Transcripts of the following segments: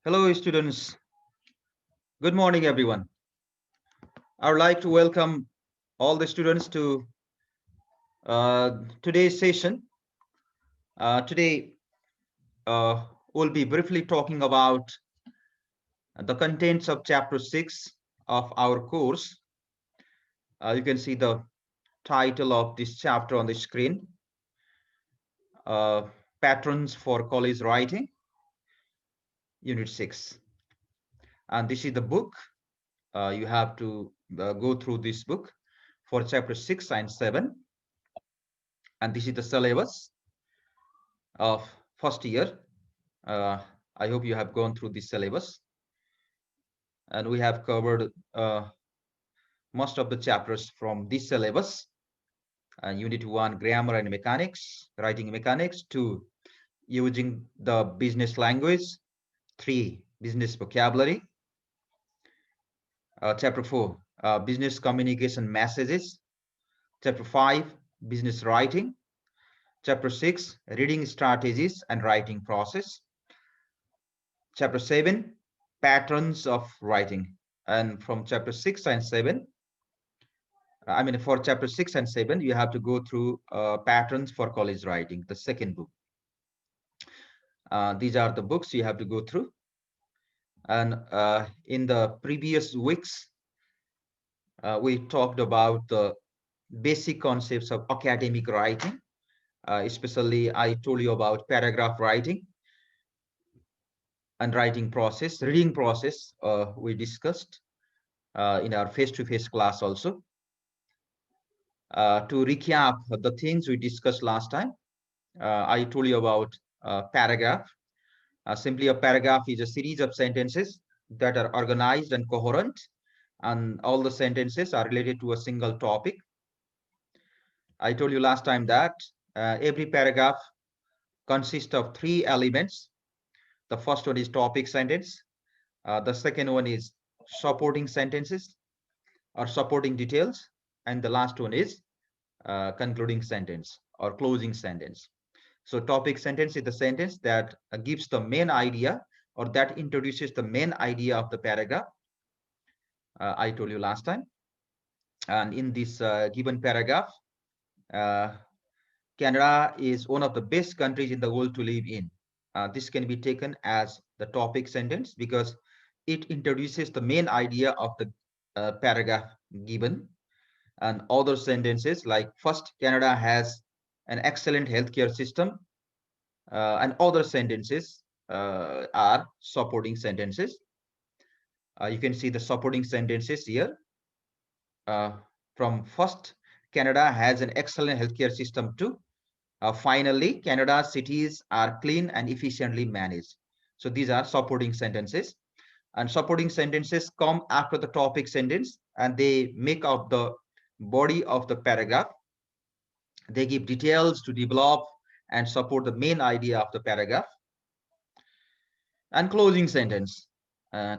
Hello, students. Good morning, everyone. I would like to welcome all the students to today's session. Today, we'll be briefly talking about the contents of Chapter 6 of our course. You can see the title of this chapter on the screen, uh, Patterns for College Writing, Unit 6. And this is the book. You have to go through this book for Chapter 6 and 7. And this is the syllabus of first year. Uh, I hope you have gone through this syllabus, and we have covered most of the chapters from this syllabus. Unit 1, grammar and mechanics, writing mechanics. 2, using the business language. 3, business vocabulary. Chapter 4, business communication messages. Chapter 5, business writing. Chapter 6, reading strategies and writing process. Chapter 7, patterns of writing. And from chapter 6 and 7, for chapter 6 and 7, you have to go through patterns for college writing, the second book. These are the books you have to go through. And in the previous weeks, we talked about the basic concepts of academic writing. Especially, I told you about paragraph writing and writing process, reading process, we discussed in our face-to-face class also. To recap the things we discussed last time, I told you about paragraph. Simply, a paragraph is a series of sentences that are organized and coherent, and all the sentences are related to a single topic. I told you last time that every paragraph consists of 3 elements. The first one is topic sentence. The second one is supporting sentences or supporting details. And the last one is concluding sentence or closing sentence. So topic sentence is the sentence that gives the main idea or that introduces the main idea of the paragraph. I told you last time. And in this given paragraph, uh, Canada is one of the best countries in the world to live in. This can be taken as the topic sentence because it introduces the main idea of the paragraph given. And other sentences like first, Canada has an excellent healthcare system, and other sentences are supporting sentences. You can see the supporting sentences here. From first, Canada has an excellent healthcare system too. Finally, Canada's cities are clean and efficiently managed. So these are supporting sentences. And supporting sentences come after the topic sentence and they make up the body of the paragraph. They give details to develop and support the main idea of the paragraph. And closing sentence.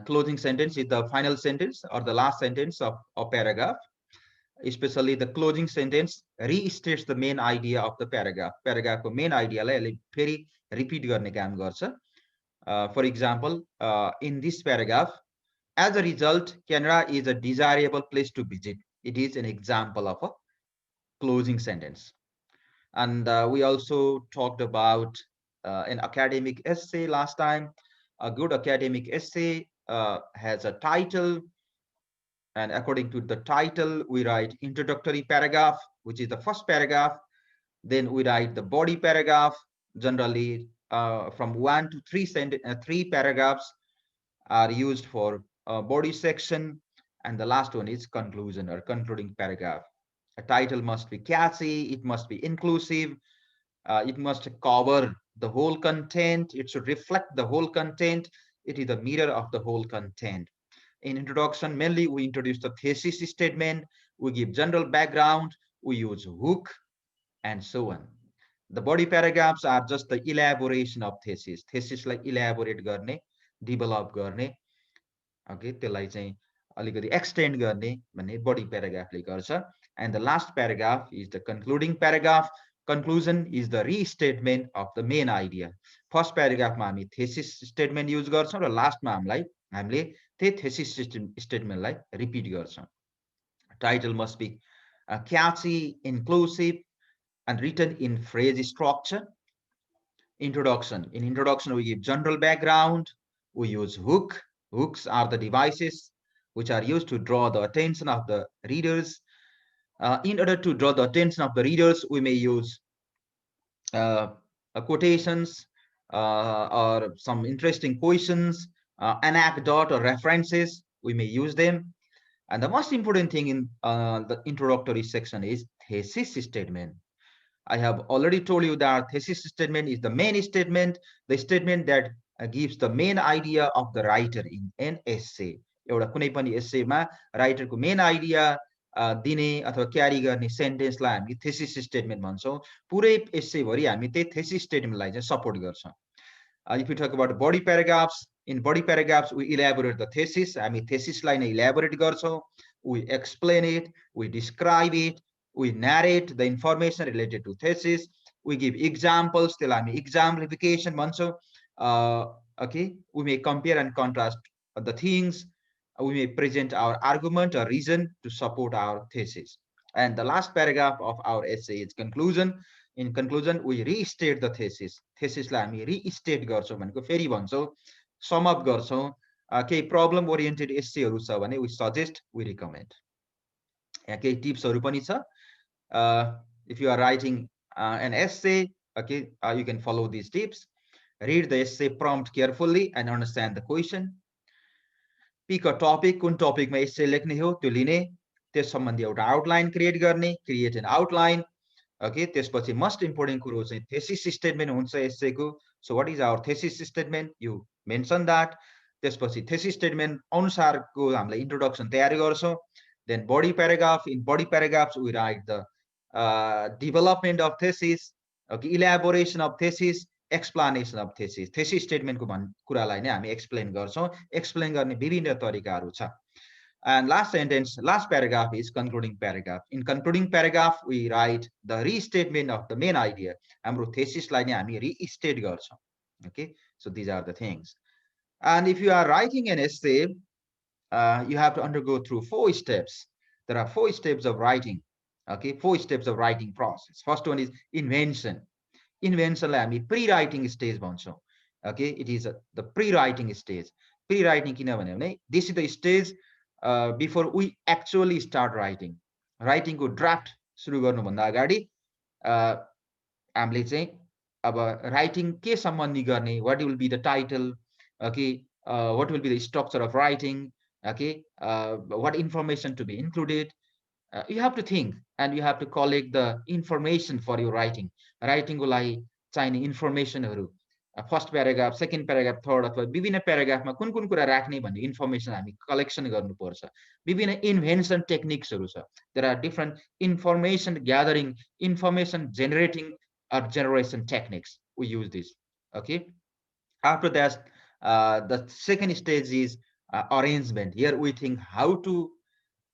Closing sentence is the final sentence or the last sentence of a paragraph. Especially the closing sentence restates the main idea of the paragraph. Paragraph को main idea लाई यसले फेरि repeat गर्ने काम गर्छ. For example, in this paragraph, as a result, Canada is a desirable place to visit. It is an example of a closing sentence. And we also talked about an academic essay last time. A good academic essay has a title, and according to the title, we write introductory paragraph, which is the first paragraph. Then we write the body paragraph. Generally, from 1 to 3 3 paragraphs are used for body section, and the last one is conclusion or concluding paragraph. A title must be catchy, it must be inclusive, it must cover the whole content, it should reflect the whole content, it is the mirror of the whole content. In introduction, mainly we introduce the thesis statement, we give general background, we use hook, and so on. The body paragraphs are just the elaboration of thesis. Thesis like elaborate गर्ने, develop गर्ने, okay, त्यसलाई चाहिँ अलिकति extend गर्ने भन्ने body paragraph ले गर्छ. And the last paragraph is the concluding paragraph. Conclusion is the restatement of the main idea. First paragraph मा हामी thesis statement use गर्छौं र last मा हामीले त्यही thesis statement लाई repeat गर्छौं. Title must be catchy, inclusive, and written in phrase structure. Introduction. In introduction, we give general background. We use hook. Hooks are the devices which are used to draw the attention of the readers. In order to draw the attention of the readers, we may use quotations or some interesting questions, anecdote or references. We may use them. And the most important thing in the introductory section is thesis statement. I have already told you that thesis statement is the main statement, the statement that gives the main idea of the writer in an essay. एउटा कुनै पनि एसेमा राइटरको main idea दिने अथवा क्यारी गर्ने सेन्टेन्सलाई हामी thesis statement भन्छौं. पुरै एसे भरि हामी त्यही थेसिस स्टेटमेन्टलाई चाहिँ सपोर्ट गर्छौं. If you talk about body paragraphs, in body paragraphs we elaborate the thesis. हामी थेसिसलाई नै elaborate गर्छौं. We explain it, we describe it, we narrate the information related to thesis. We give examples. त्यसलाई हामी exemplification भन्छौं. Okay, we may compare and contrast the things. We may present our argument or reason to support our thesis. And the last paragraph of our essay is conclusion. In conclusion, we restate the thesis. Thesis लाई हामी restate गर्छौं भनेको फेरि भन्छौं, sum up गर्छौं. केही problem oriented essayहरु छ भने we suggest, we recommend. यहाँ केही टिप्सहरु पनि छ. If you are writing an essay, okay, you can follow these tips. Read the essay prompt carefully and understand the question. Pick a topic, कुन टपिकमा एसे लेख्ने हो त्यो लिने, त्यस सम्बन्धी एउटा आउटलाइन क्रिएट गर्ने, create an outline. Okay, त्यसपछि most important कुरो चाहिँ thesis statement हुन्छ एसेको. So what is our thesis statement? You mention that. त्यसपछि thesis statement अनुसारको हामीले introduction तयारी गर्छौं. Then body paragraph. In body paragraphs we write the development of thesis, okay, elaboration of thesis, explanation of thesis. Thesis statement को कुरालाई नै हामी explain गर्छौं. Explain गर्ने विभिन्न तरिकाहरु छ. And last sentence, last paragraph is concluding paragraph. In concluding paragraph, we write the restatement of the main idea. हाम्रो thesis लाई नै हामी restate गर्छौं. Okay, so these are the things. And if you are writing an essay, you have to undergo through 4 steps. There are 4 steps of writing. Okay, 4 steps of writing process. First one is invention. Invention लाई हामी pre-writing stage भन्छौं. Okay, it is the pre-writing stage. Pre-writing किनभने भने this is the stage before we actually start writing. Writing को draft सुरु गर्नु भन्दा अगाडि हामीले चाहिँ अब writing के सम्बन्धी गर्ने, what will be the title, okay, what will be the structure of writing, okay, what information to be included. You have to think and you have to collect the information for your writing. Writing को लागि चाहिने इन्फर्मेसनहरु, first paragraph, second paragraph, third अथवा विभिन्न प्याराग्राफमा कुन कुन कुरा राख्ने भन्ने इन्फर्मेसन हामी कलेक्सन गर्नुपर्छ. विभिन्न इन्भेन्सन टेक्निक्सहरु छ. There are different information gathering, information generating or generation techniques. We use this. Okay. After that, the second stage is arrangement. Here we think how to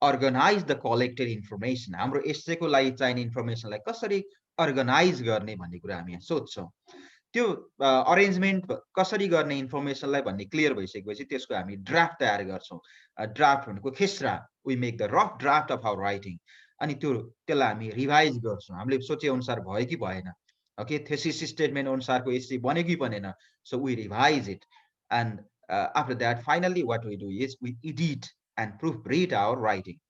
organize the collected information. हाम्रो एसेको लागि चाहिने इन्फर्मेसनलाई कसरी organise गर्ने भन्ने कुरा हामी सोच्छौं. त्यो arrangement कसरी गर्ने इन्फर्मेसनलाई भन्ने क्लियर भइसकेपछि त्यसको हामी ड्राफ्ट तयार गर्छौं. ड्राफ्ट भनेको खेसरा. We make the rough draft of our writing. अनि त्यसलाई हामी रिभाइज गर्छौं. हामीले सोचे अनुसार भयो कि भएन. Okay, thesis statement अनुसारको एसे बन्यो कि बनेन. So we revise it. And after that, finally what we do is we edit and proofread our writing.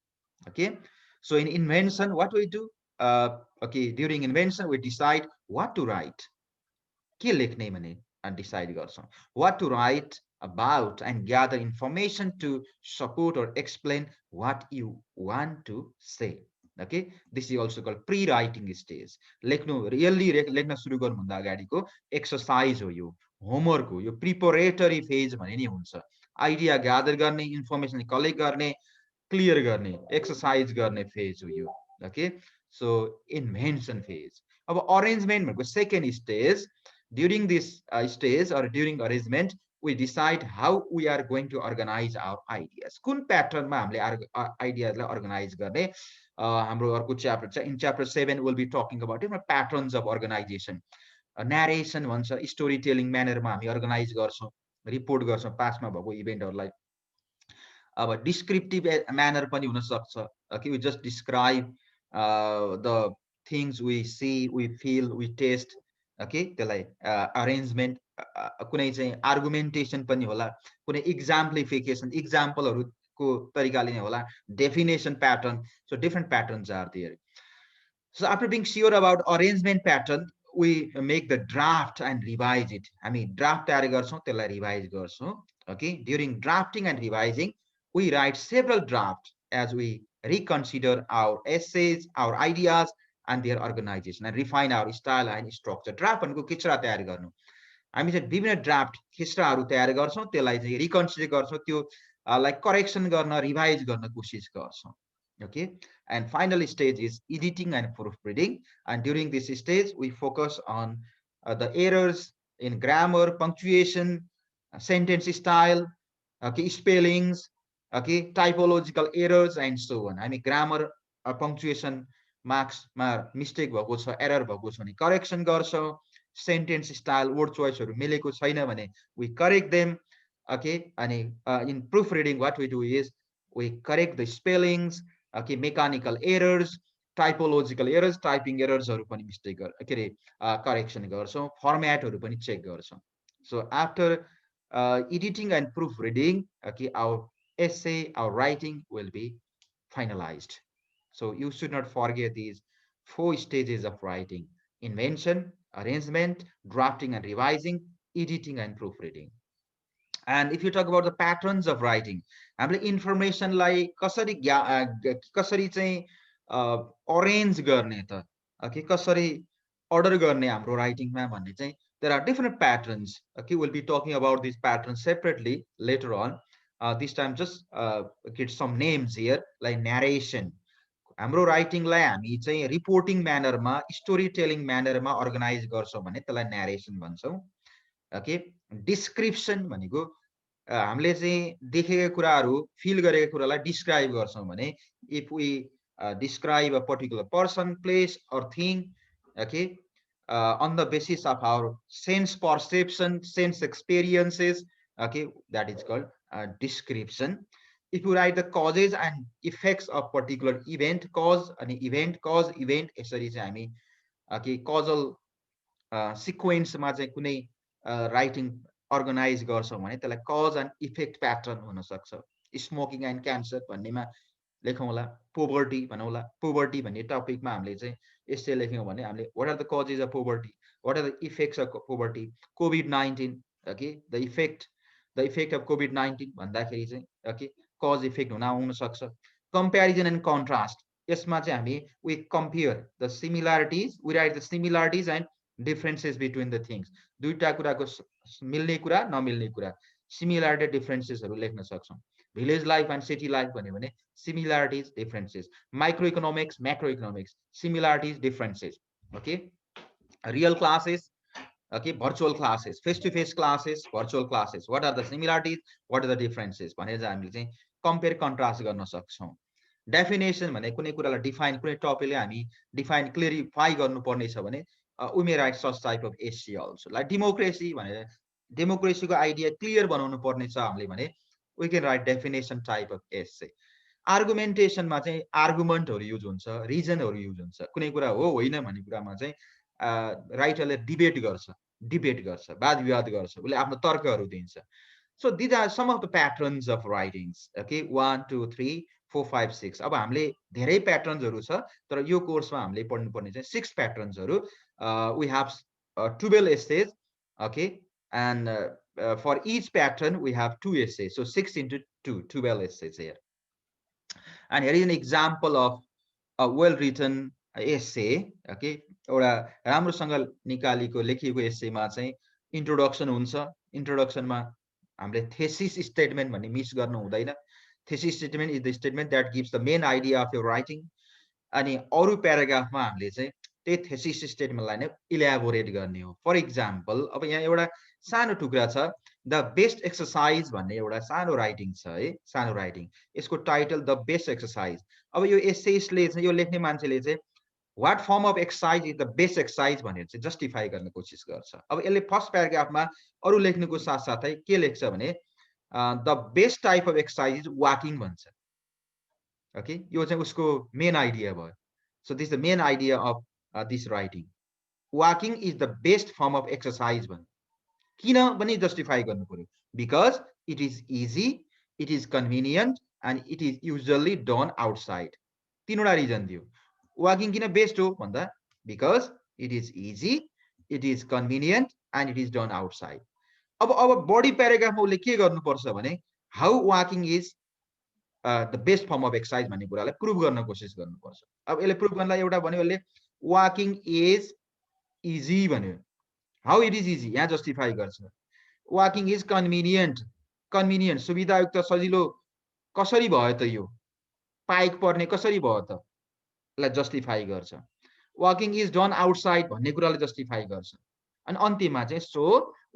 Okay, so in invention what we do, okay, during invention we decide what to write, के लेख्ने भने and decide गर्छौं, what to write about and gather information to support or explain what you want to say. Okay, this is also called pre-writing stage. लेख्नु really लेख्न सुरु गर्नु भन्दा अगाडिको एक्सरसाइज हो, यो होमवर्क हो, यो प्रिपरेटरी फेज भन्ने नि हुन्छ. आइडिया ग्यादर गर्ने, इन्फर्मेसन कलेक्ट गर्ने, क्लियर गर्ने, एक्सरसाइज गर्ने फेज हो यो. Okay, so invention phase. अब अरेन्जमेन्ट भनेको second stage. During this stage or during arrangement, we decide how we are going to organize our ideas. कुन प्याटर्नमा हामीले आइडियाजलाई अर्गनाइज गर्ने हाम्रो अर्को च्याप्टर छ in chapter 7 will be talking about different patterns of organisation narration भन्छ story telling म्यानरमा हामी organise गर्छौँ रिपोर्ट गर्छौँ पास्टमा भएको इभेन्टहरूलाई अब डिस्क्रिप्टिभ म्यानर पनि हुन सक्छ okay we just describe the things we see we feel we taste okay त्यसलाई अरेन्जमेन्ट कुनै चाहिँ आर्गुमेन्टेसन पनि होला कुनै एक्जाम्पलिफिकेसन एक्जाम्पलहरुको तरिकाले नै होला definition pattern so different patterns are there so after being sure about arrangement pattern we make the draft and revise it हामी ड्राफ्ट तयार गर्छौं त्यसलाई रिभाइज गर्छौं okay during drafting and revising we write several drafts as we reconsider our essays our ideas and their organization and refine our style and structure draft भनेको खिचरा तयार गर्नु हामी चाहिँ विभिन्न ड्राफ्ट खिचराहरु तयार गर्छौं त्यसलाई चाहिँ रिकन्सिडर गर्छौं त्यो लाइक करेक्सन गर्न रिभाइज गर्न कोशिश गर्छौं okay and final stage is editing and proofreading and during this stage we focus on the errors in grammar punctuation sentence style okay spellings okay typological errors and so on I mean grammar punctuation marks ma mistake भएको छ error भएको छ भने correction गर्छौं sentence style word choice हरु मिलेको छैन भने we correct them okay and in proofreading what we do is we correct the spellings okay mechanical errors typological errors typing errors हरु पनि मिस्टेक correction गर्छौं format हरु पनि check गर्छौं so after editing and proofreading okay our essay our writing will be finalized so you should not forget these 4 stages of writing invention arrangement drafting and revising editing and proofreading and if you talk about the patterns of writing हामीले इन्फर्मेसनलाई कसरी चाहिँ arrange गर्ने त okay कसरी order गर्ने हाम्रो राइटिङमा भन्ने चाहिँ there are different patterns okay we'll be talking about these patterns separately later on this time just get some names here like narration हाम्रो राइटिङलाई हामी चाहिँ रिपोर्टिङ म्यानरमा स्टोरी टेलिङ म्यानरमा अर्गनाइज गर्छौं भने त्यसलाई न्यारेसन भन्छौं okay डिस्क्रिप्सन भनेको हामीले चाहिँ देखेका कुराहरु फिल गरेका कुरालाई डिस्क्राइब गर्छौं भने if we describe a particular person place or thing okay on the basis of our sense perception sense experiences okay that is called description if you write the causes and effects of particular event cause event यसरी चाहिँ हामी okay causal sequence मा चाहिँ कुनै writing organize गर्छौं भने त्यसलाई cause and effect pattern हुन सक्छ स्मोकिङ एन्ड क्यान्सर भन्नेमा लेखौंला पोभर्टी भनौला पोभर्टी भन्ने टपिकमा हामीले चाहिँ यसै लेख्यौं भने हामीले what are the causes of poverty what are the effects of poverty covid-19 okay the effect of covid-19 भन्दाखेरि चाहिँ okay cause effect हुन सक्छ comparison and contrast यसमा चाहिँ हामी we compare the similarities we write the similarities and differences between the things दुईटा कुराको मिल्ने कुरा नमिल्ने कुरा सिमिलरिटी डिफरेन्सेसहरु लेख्न सक्छौं village life and city life भन्ने भने similarities differences microeconomics macroeconomics similarities differences okay real classes okay virtual classes face to face classes virtual classes what are the similarities what are the differences भनेर चाहिँ हामीले चाहिँ compare contrast गर्न सक्छौं definition भने कुनै कुरालाई डिफाइन कुनै टपिकले हामी डिफाइन क्लियरिफाई गर्नुपर्ने छ भने we may write such type of essay also like democracy भनेर डेमोक्रेसीको आइडिया क्लियर बनाउनु पर्ने छ हामीले भने we can write definition type of essay argumentation मा चाहिँ आर्गुमेन्टहरु युज हुन्छ रिजनहरु युज हुन्छ कुनै कुरा हो होइन भन्ने कुरामा चाहिँ राइटरले डिबेट गर्छ वाद विवाद गर्छ उले आफ्नो तर्कहरु दिन्छ so these are some of the patterns of writings okay 1 2 3 4 5 6 अब हामीले धेरै प्याटर्न्सहरु छ तर यो कोर्समा हामीले पढ्नु पर्ने चाहिँ 6 प्याटर्न्सहरु we have 12 essays okay and for each pattern we have 2 essays so 6 into 2 12 essays here and here is an example of a well written essay okay एउटा राम्रोसँग निकालेको लेखिएको एस्से मा चाहिँ इन्ट्रोडक्सन हुन्छ इन्ट्रोडक्सन मा हामीले thesis statement भन्ने मिस गर्नु हुँदैन thesis statement is the statement that gives the main idea of your writing अनि अरु प्याराग्राफमा हामीले चाहिँ त्यही thesis statement लाई नै इलाबोरेट गर्ने हो फर एक्जाम्पल अब यहाँ एउटा सानो टुक्रा छ द बेस्ट एक्सरसाइज भन्ने एउटा सानो राइटिङ छ है, सानो राइटिङ। यसको टाइटल द बेस्ट एक्सरसाइज। अब यो एसेइस्टले चाहिँ, यो लेख्ने मान्छेले चाहिँ what form of exercise is the best exercise भनेर चाहिँ जस्टिफाई गर्ने कोसिस गर्छ। अब यसले फर्स्ट प्याराग्राफमा अरू लेख्नुको साथसाथै के लेख्छ भने the best type of exercise is walking भन्छ। ओके, यो चाहिँ उसको मेन आइडिया भयो। So this the main idea of this writing. Walking is the best form of exercise भन्नु। किन पनि जस्टिफाई गर्नु पर्यो, because it is easy, it is convenient and it is usually done outside. तीनवटा reason दियो। Walking किन best हो भन्दा because it is easy, it is convenient and it is done outside. अब बडी प्याराग्राफमा उसले के गर्नुपर्छ भने how walking is the best form of exercise भन्ने कुरालाई प्रुभ गर्न कोसिस गर्नुपर्छ। अब यसले प्रुभ गर्नलाई एउटा भन्यो, यसले वाकिङ इज इजी भन्यो। हाउ इट इज इजी यहाँ जस्टिफाई गर्छ। वाकिङ इज कन्भिनियन्ट, कन्भिनियन्ट सुविधायुक्त, सजिलो कसरी भयो त, यो पाइक पर्ने कसरी भयो त, यसलाई जस्टिफाई गर्छ। वाकिङ इज डन आउटसाइड भन्ने कुराले जस्टिफाई गर्छ। अनि अन्तिममा चाहिँ so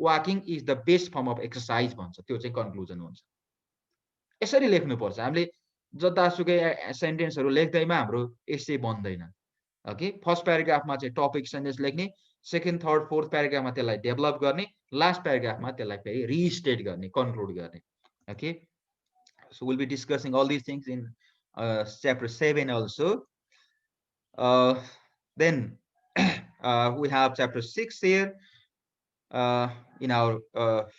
walking is the best form of exercise भन्छ। त्यो चाहिँ कन्क्लुजन हुन्छ। यसरी लेख्नुपर्छ। हामीले जतासुकै सेन्टेन्सहरू लेख्दैमा हाम्रो एसे बन्दैन। ओके, फर्स्ट प्याराग्राफमा चाहिँ टपिक सेन्टेन्स लेख्ने, सेकेन्ड थर्ड फोर्थ प्याराग्राफमा त्यसलाई डेभलप गर्ने, लास्ट प्याराग्राफमा त्यसलाई फेरि रिस्टेट गर्ने, कन्क्लुड गर्ने। Okay, so we'll be discussing all these things in chapter 7 also. Then we have chapter 6 here. In our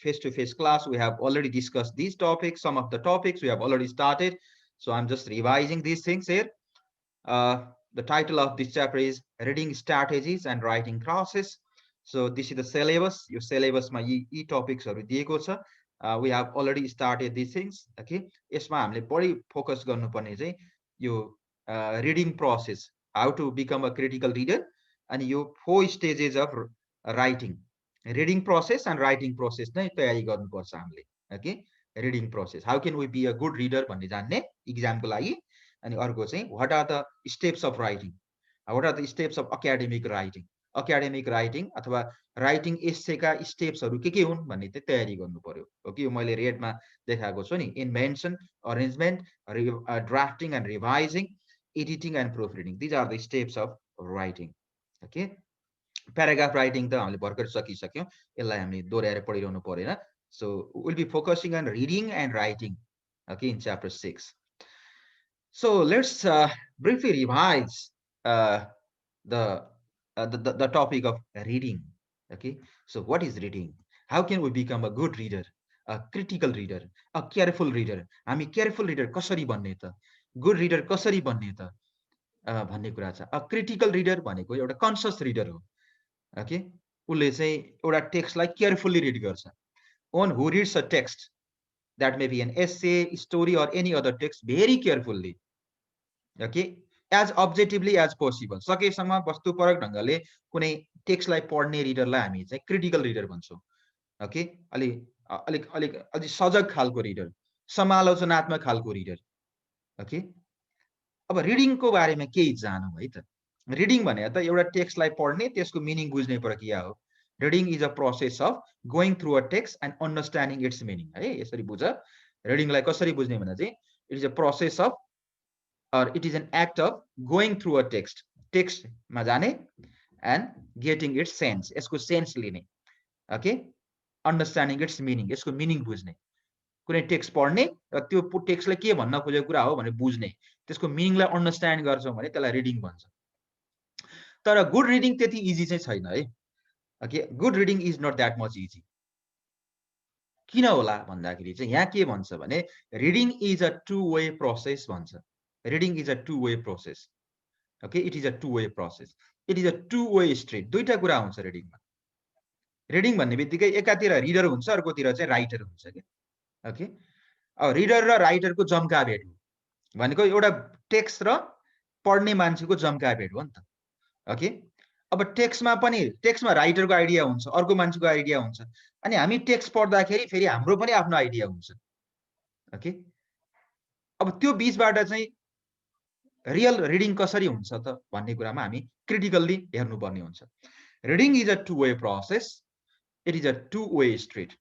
face-to-face class, we have already discussed these topics. Some of the topics we have already started, so I'm just revising these things here. The title of this chapter is Reading Strategies and Writing Process. So this is the syllabus. Your syllabus ma यी topics haru दिएको छ। We have already started these things. Okay, यसमा हामीले बढी focus गर्नुपर्ने चाहिँ यो reading process, how to become a critical reader, and यो 4 stages of writing, reading process and writing process नै तयारी गर्नुपर्छ हामीले। Okay, reading process, how can we be a good reader भन्ने जान्ने exam को लागि। अनि अर्को चाहिँ what are the steps of writing, what are the steps of academic writing, academic writing अथवा राइटिङ एसेका स्टेप्सहरू के हुन् भन्ने चाहिँ तयारी गर्नु पर्यो। ओके, यो मैले रेडमा देखाएको छु नि, invention, arrangement, drafting and revising, editing and proof reading, these are the steps of writing. Okay, paragraph writing त हामीले भर्खर सकिसक्यौँ, यसलाई हामीले दोहोऱ्याएर पढिरहनु परेन। So will be focusing on reading and writing, okay, in chapter 6. So let's briefly revise the topic of reading. Okay, so what is reading? How can we become a good reader, a critical reader, a careful reader? हामी careful reader कसरी बन्ने त, good reader कसरी बन्ने त भन्ने कुरा छ। A critical reader भनेको एउटा conscious reader हो। Okay, उसले चाहिँ एउटा टेक्स्टलाई carefully read गर्छ। One who reads a text, that may be an essay, story or any other text, very carefully, okay, as objectively as possible, सकेसम्म वस्तुपरक ढंगले कुनै टेक्स्टलाई पढ्ने रिडरलाई हामी चाहिँ क्रिटिकल रिडर भन्छौँ। ओके, अलि सजग खालको रिडर, समालोचनात्मक खालको रिडर। ओके, अब रिडिङको बारेमा केही जानौँ है त। रिडिङ भने त एउटा टेक्स्टलाई पढ्ने, त्यसको मिनिङ बुझ्ने प्रक्रिया हो। Reading is a process of going through a text and understanding it's meaning. है, यसरी बुझ। रिडिङलाई कसरी बुझ्ने भन्दा चाहिँ it is a process of, or it is an act of going through a text, text मा जाने and getting its sense, यसको सेन्स लिने। ओके, understanding its meaning, यसको मिनिङ बुझ्ने। कुनै टेक्स्ट पढ्ने र त्यो टेक्स्टले के भन्न खोजेको कुरा हो भनेर बुझ्ने, त्यसको मिनिङलाई अन्डरस्ट्यान्ड गर्छौँ भने त्यसलाई रिडिङ भन्छ। तर गुड रिडिङ त्यति इजी चाहिँ छैन है। Okay, good reading is not that much easy. किन होला भन्दाखेरि चाहिँ यहाँ के भन्छ भने reading is a two way process भन्छ। Reading is a two-way process. Okay, it is a two-way process. It is a two-way street. दुईटा कुरा हुन्छ रिडिङमा। रिडिङ भन्ने बित्तिकै एकातिर रिडर हुन्छ, अर्कोतिर चाहिँ राइटर हुन्छ के। ओके, अब रिडर र राइटरको जम्का भेट हो भनेको एउटा टेक्स्ट र पढ्ने मान्छेको जम्का भेट हो नि त। ओके, अब टेक्स्टमा पनि टेक्स्टमा राइटरको आइडिया हुन्छ, अर्को मान्छेको आइडिया हुन्छ, अनि हामी टेक्स्ट पढ्दाखेरि फेरि हाम्रो पनि आफ्नो आइडिया हुन्छ। ओके, अब त्यो बीचबाट चाहिँ रियल रिडिङ कसरी हुन्छ त भन्ने कुरामा हामी क्रिटिकल्ली हेर्नुपर्ने हुन्छ। Reading is a two way process, it is a two way street.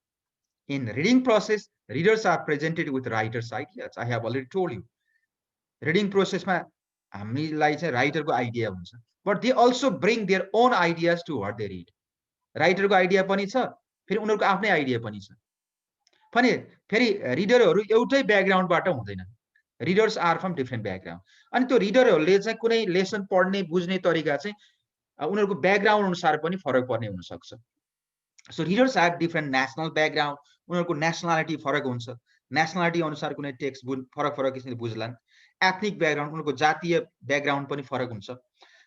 In reading process, readers are presented with writer's ideas. I have already told you. Reading process ma हामीलाई चाहिँ राइटरको आइडिया हुन्छ, but they also bring their own ideas to what they read. राइटरको idea पनि छ, फेरि उनीहरूको आफ्नै idea पनि छ। पनि फेरि रिडरहरू एउटै ब्याकग्राउन्डबाट हुँदैन, readers are from different background. अनि त्यो रिडरहरूले चाहिँ कुनै लेसन पढ्ने बुझ्ने तरिका चाहिँ उनीहरूको ब्याकग्राउन्ड अनुसार पनि फरक पर्ने हुन सक्छ। So readers have different national background, उनीहरूको नेशनालिटी फरक हुन्छ, नेशनालिटी अनुसार कुनै टेक्स्ट फरक फरक किसिमले बुझ्लान्। एथनिक ब्याकग्राउन्ड, उनीहरूको जातीय ब्याकग्राउन्ड पनि फरक हुन्छ,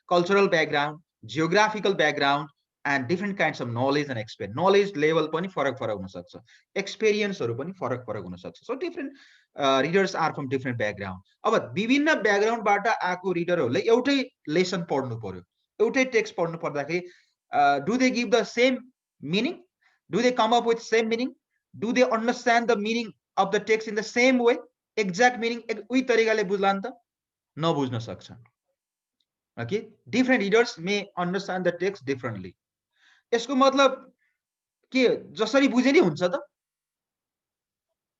cultural background, geographical background and different kinds of knowledge and experience. Knowledge level पनि फरक फरक हुन सक्छ, एक्सपिरियन्सहरू पनि फरक फरक हुन सक्छ। So different readers are from different background. अब विभिन्न ब्याकग्राउन्डबाट आएको रिडरहरूले एउटै लेसन पढ्नु पर्यो, एउटै टेक्स्ट पढ्नु पर्दाखेरि do they give the same meaning, do they come up with same meaning, do they understand the meaning of the text in the same way, exact meaning उही तरिकाले बुझ्ला नि त? नबुझ्न सक्छ। Okay, different readers may understand the text differently. यसको मतलब के जसरी बुझे नि हुन्छ त?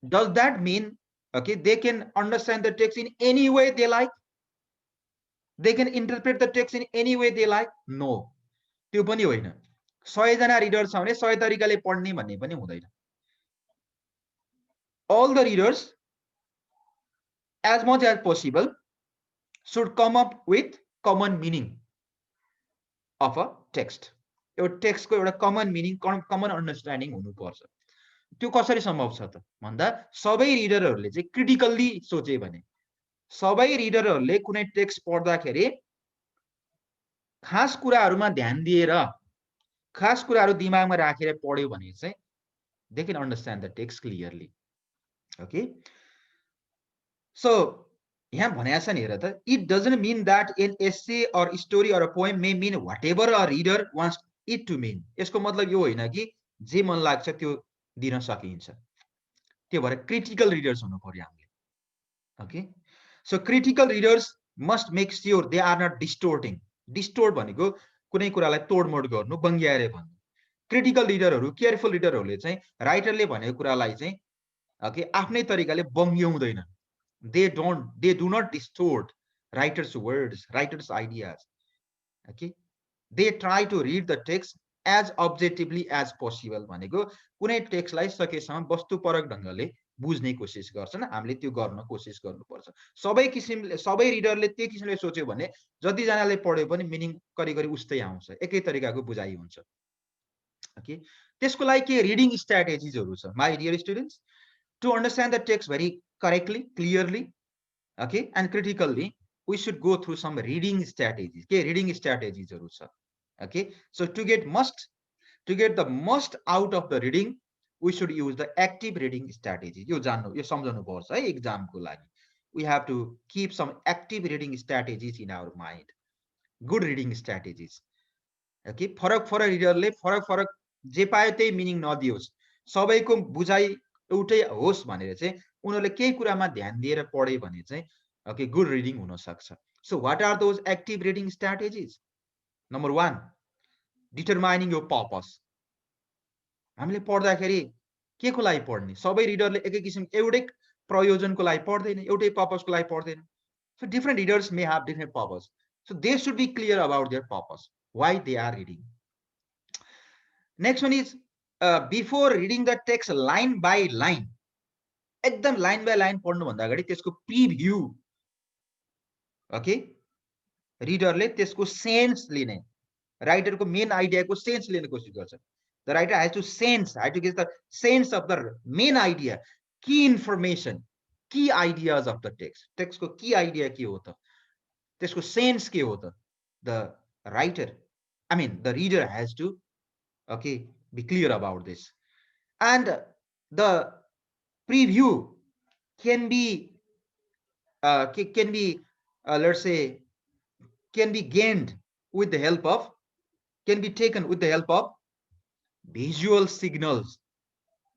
Does that mean okay they can understand the text in any way they like? They can interpret the text in any way they like? No, त्यो पनि होइन। 100 जना रिडर छ भने 100 तरिकाले पढ्ने भन्ने पनि हुँदैन। All the readers as much as possible should come up with common meaning of a text. एउटा टेक्स्टको एउटा कमन मिनिङ, कमन अन्डरस्ट्यान्डिङ हुनुपर्छ। त्यो कसरी सम्भव छ त भन्दा सबै रिडरहरूले चाहिँ क्रिटिकल्ली सोचे भने, सबै रिडरहरूले कुनै टेक्स्ट पढ्दाखेरि खास कुराहरूमा ध्यान दिएर, खास कुराहरू दिमागमा राखेर पढ्यो भने चाहिँ they can understand the text clearly. Okay, so यहाँ भनेको छ नि हेर त, it doesn't mean that an essay or story or a poem may mean whatever a reader wants it to mean. यसको मतलब यो होइन कि जे मन लाग्छ त्यो दिन सकिन्छ। त्यो भएर क्रिटिकल रिडर्स हुनु पर्यो हामीले। Okay, so critical readers must make sure they are not distorting. Distort भनेको कुनै कुरालाई तोडमोड गर्नु, बङ्ग्याएर भन्नु। क्रिटिकल रिडरहरू, केयरफुल रिडरहरूले चाहिँ राइटरले भनेको कुरालाई चाहिँ ओके आफ्नै तरिकाले बङ्ग्याउँदैन। They do not distort writer's words, writer's ideas. Okay, they try to read the text as objectively as possible। भनेको कुनै टेक्स्टलाई सकेसम्म वस्तुपरक ढङ्गले बुझ्ने कोसिस गर्छन्, हामीले त्यो गर्न कोसिस गर्नुपर्छ। सबै किसिमले, सबै रिडरले त्यो किसिमले सोच्यो भने जति जनाले पढ्यो पनि मिनिङ करिकरि उस्तै आउँछ, एकै तरिकाको बुझाइ हुन्छ। ओके, त्यसको लागि के रिडिङ स्ट्र्याटेजिजहरू छ my dear students? To understand the text very correctly, clearly, okay and critically, we should go through some reading strategies। के रिडिङ स्ट्र्याटेजिजहरू छ? Okay, so to get the most out of the reading, we should use the active reading strategy। यो जान्नु, यो सम्झनु पर्छ है एक्जामको लागि। We have to keep some active reading strategies in our mind, good reading strategies। Okay, फरक फरक रिडरले फरक फरक जे पायो त्यही मिनिङ नदियोस्, सबैको बुझाइ एउटै होस् भनेर चाहिँ उनीहरूले केही कुरामा ध्यान दिएर पढे भने चाहिँ ओके गुड रिडिङ हुन सक्छ। So what are those active reading strategies? Number 1, determining your purpose. हामीले पढ्दाखेरि के को लागि पढ्ने? सबै रिडरले एकै किसिम एउटै प्रयोजनको लागि पढ्दैन, एउटै पर्पसको लागि पढ्दैन। So different readers may have different purpose, so they should be clear about their purpose, why they are reading. Next one is before reading the text line by line, एकदम लाइन बाई लाइन पढ्नु भन्दा अगाडि त्यसको preview, okay रिडरले त्यसको sense लिने, राइटरको main आइडियाको sense लिने कोसिस गर्छ। The writer has to get the sense of the main idea, key information, key ideas of the text। Text को key idea के हो त, त्यसको सेन्स के हो त? The writer, I mean the reader has to okay be clear about this। And the preview can be let's say can be gained with the help of, can be taken with the help of visual signals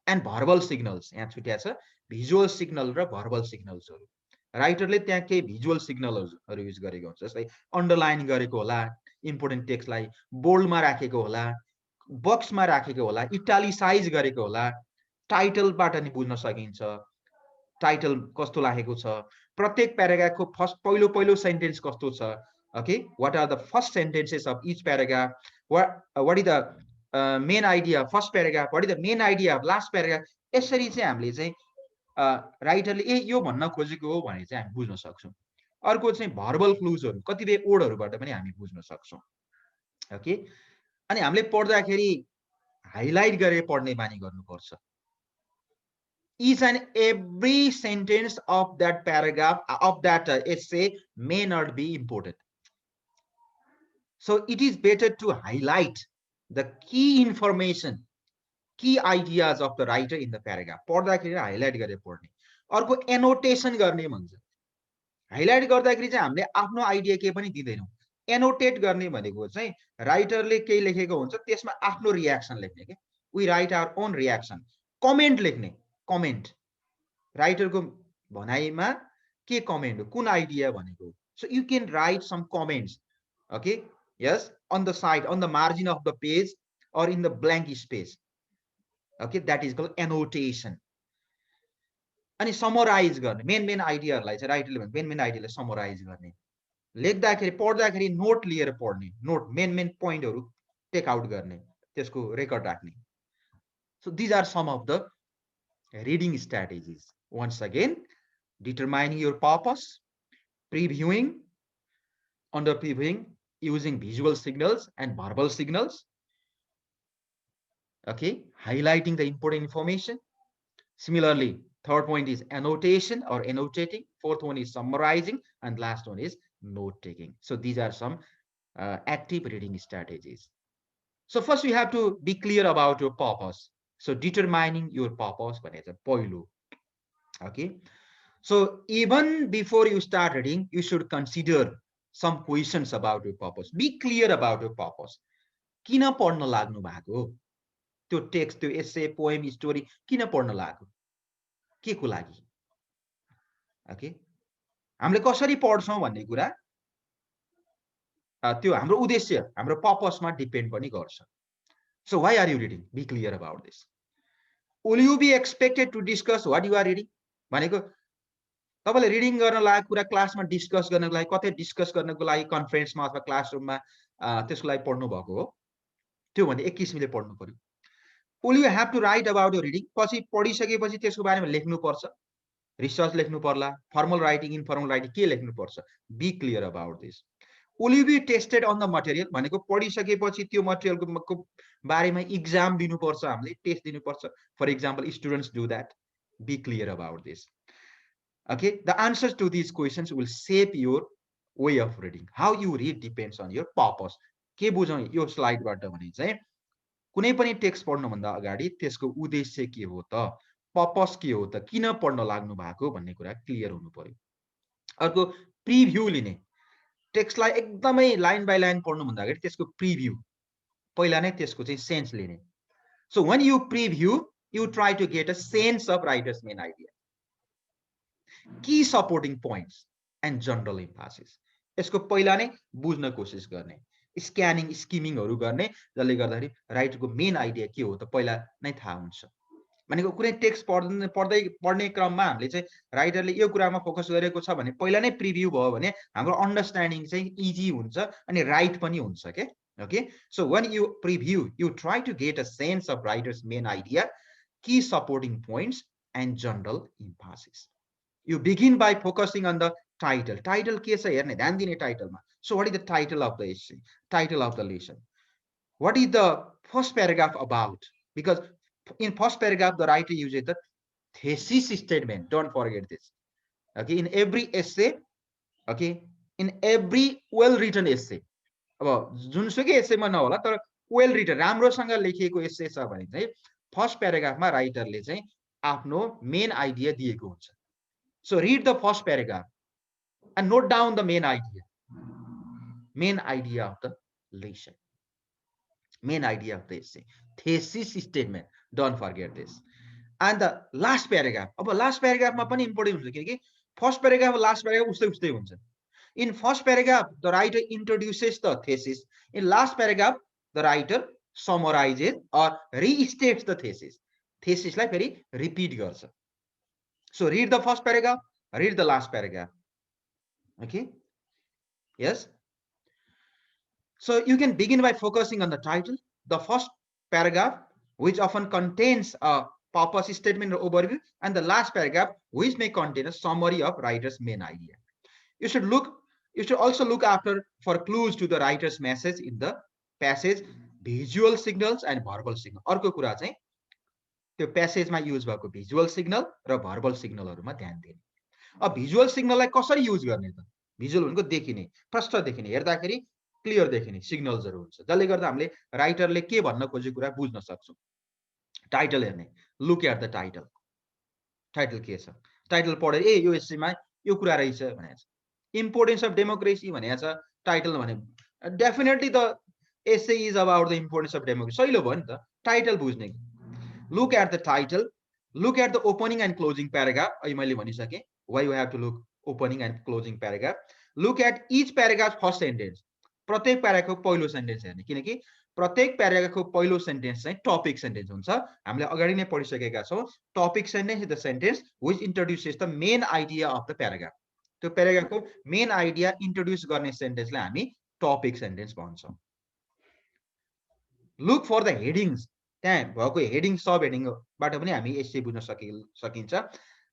and verbal signals। यहाँ छुट्या छ visual signal र verbal signals हरु। राइटरले त्यहाँ केही visual signalहरु use गरेको हुन्छ, जस्तै underline गरेको होला, इम्पोर्टेन्ट टेक्स्टलाई बोल्डमा राखेको होला, बक्समा राखेको होला, इटालिसाइज गरेको होला, टाइटलबाट नि बुझ्न सकिन्छ टाइटल कस्तो लागेको छ प्रत्येक प्याराग्राफको फर्स्ट पहिलो सेन्टेन्स कस्तो छ okay what are the first sentences of each paragraph what is the main idea first paragraph what is the main idea of last paragraph यसरी चाहिँ हामीले चाहिँ राइटरले ए यो भन्न खोजेको हो भने चाहिँ हामी बुझ्न सक्छौँ अर्को चाहिँ भर्बल क्लुजहरू कतिपय वर्डहरूबाट पनि हामी बुझ्न सक्छौँ ओके अनि हामीले पढ्दाखेरि हाइलाइट गरेर पढ्ने बानी गर्नुपर्छ each and every sentence of that paragraph of that essay may not be important so it is better to highlight the key information key ideas of the writer in the paragraph पढ्दाखेरि highlight गरेर पढ्ने अर्को annotation गर्ने भन्छ highlight गर्दाखेरि चाहिँ हामीले आफ्नो आइडिया केही पनि दिँदैनौँ एनोटेट गर्ने भनेको चाहिँ राइटरले केही लेखेको हुन्छ त्यसमा आफ्नो रियाक्सन लेख्ने के we write our own reaction comment लेख्ने कमेन्ट राइटरको भनाइमा के कमेन्ट हो कुन आइडिया भनेको so you can write some comments okay yes on the side on the margin of the page or in the blank space okay that is called annotation अनि summarize गर्ने main आइडियाहरूलाई चाहिँ राइटरले भने main आइडियालाई summarise गर्ने लेख्दाखेरि पढ्दाखेरि note लिएर पढ्ने नोट मेन पोइन्टहरू टेक आउट गर्ने त्यसको रेकर्ड राख्ने so these are some of the reading strategies once again determining your purpose previewing under previewing using visual signals and verbal signals okay highlighting the important information similarly third point is annotation or annotating fourth one is summarizing and last one is note taking so these are some active reading strategies so first we have to be clear about your purpose so determining your purpose is a पहिलो okay so even before you start reading you should consider some questions about your purpose be clear about your purpose किन पढ्न लाग्नु भएको त्यो text त्यो एसे poem story किन पढ्न लाग्यो के को लागि ओके हामीले कसरी पढ्छौं भन्ने कुरा त्यो हाम्रो उद्देश्य हाम्रो पर्पसमा डिपेन्ड पनि गर्छ so why are you reading be clear about this will you be expected to discuss what you are reading भनेको तपाईले रिडिङ गर्न लागेको कुरा क्लासमा डिस्कस गर्नको लागि कतै डिस्कस गर्नको लागि कन्फरेन्समा अथवा क्लासरुममा त्यसको लागि पढ्नु भएको हो त्यो भने एक किसिमले पढ्नु पर्यो will you have to write about your reading पछि पढिसकेपछि त्यसको बारेमा लेख्नु पर्छ रिसर्च लेख्नु पर्ला फर्मल राइटिङ इन्फर्मल राइटिङ के लेख्नु पर्छ be clear about this will you be tested on the material भनेको पढिसकेपछि त्यो मटेरियलको बारेमा एक्जाम दिनुपर्छ हामीले टेस्ट दिनुपर्छ for example students do that be clear about this okay the answers to these questions will shape your way of reading how you read depends on your purpose के बुझौं यो स्लाइडबाट भने चाहिँ कुनै पनि टेक्स्ट पढ्नु भन्दा अगाडि त्यसको उद्देश्य के हो त पर्पस के हो त किन पढ्न लाग्नु भएको भन्ने कुरा क्लियर हुनु पर्यो अर्को प्रिभ्यू लिने टेक्स्टलाई एकदमै लाइन बाइ लाइन पढ्नु भन्दा अगाडि त्यसको प्रिभ्यू पहिला नै त्यसको चाहिँ सेन्स लिने so when you preview you try to get a sense of writer's main idea की supporting points and general emphasis यसको पहिला नै बुझ्न कोसिस गर्ने स्क्यानिङ स्किमिङहरू गर्ने जसले गर्दाखेरि राइटरको मेन आइडिया के हो त पहिला नै थाहा हुन्छ भनेको कुनै टेक्स्ट पढ्ने क्रममा हामीले चाहिँ राइटरले यो कुरामा फोकस गरेको छ भने पहिला नै प्रिभ्यू भयो भने हाम्रो अन्डरस्ट्यान्डिङ चाहिँ इजी हुन्छ अनि राइट पनि हुन्छ के okay so when you preview you try to get a sense of writer's main idea key supporting points and general emphasis you begin by focusing on the title के छ हेर्ने ध्यान दिने टाइटलमा so what is the title of the essay title of the lesson what is the first paragraph about because in first paragraph the writer uses the thesis statement don't forget this okay in every essay okay in every well written essay अब जुनसुकै एसेमा नहोला तर well return राम्रोसँग लेखिएको एसे छ भने चाहिँ first प्याराग्राफमा राइटरले चाहिँ आफ्नो मेन आइडिया दिएको हुन्छ so read the first paragraph and note down the main idea of the lesson main idea of the essay thesis statement don't forget this and the last paragraph अब last प्याराग्राफमा पनि important हुन्छ किनकि first paragraph last paragraph उस्तै हुन्छ In first paragraph, the writer introduces the thesis. In last paragraph, the writer summarizes or restates the thesis. थेसिसलाई फेरि repeat गर्छ. So read the first paragraph, read the last paragraph. Okay. Yes. So you can begin by focusing on the title, the first paragraph, which often contains a purpose statement or overview, and the last paragraph, which may contain a summary of writer's main idea. You should also look after for clues to the writer's message in the passage, visual signals and verbal signal. अर्को कुरा चाहिँ त्यो प्यासेजमा use भएको visual signal र verbal सिग्नलहरूमा ध्यान दिने. अब भिजुअल सिग्नललाई कसरी युज गर्ने त? भिजुअल भनेको देखिने, प्रष्ट देखिने, हेर्दाखेरि क्लियर देखिने सिग्नल्सहरू हुन्छ, जसले गर्दा हामीले राइटरले के भन्न खोजेको कुरा बुझ्न सक्छौँ. टाइटल हेर्ने, look at the title. Title के छ? टाइटल पढेर ए यो एसेमा यो कुरा रहेछ भनेको छ. इम्पोर्टेन्स अफ डेमोक्रेसी भनेको छ टाइटल भने definitely the essay is about the importance of democracy. सहिलो भयो नि त टाइटल बुझ्ने. Look at the title, look at the opening and closing paragraph. अहिले मैले भनिसकेँ why you have to look opening and closing paragraph. Look at each paragraph first sentence. प्रत्येक प्याराग्राफको पहिलो सेन्टेन्स हेर्ने, किनकि प्रत्येक प्याराग्राफको पहिलो सेन्टेन्स चाहिँ टपिक सेन्टेन्स हुन्छ. हामीले अगाडि नै पढिसकेका छौँ. Topic sentence is the sentence which introduces the main idea of the paragraph. त्यो प्याराग्राफको मेन आइडिया इन्ट्रोड्युस गर्ने सेन्टेन्सलाई हामी टपिक सेन्टेन्स भन्छौँ. Look for the headings. त्यहाँ भएको हेडिङ सब हेडिङबाट पनि हामी एसे बुझ्न सकिन्छ.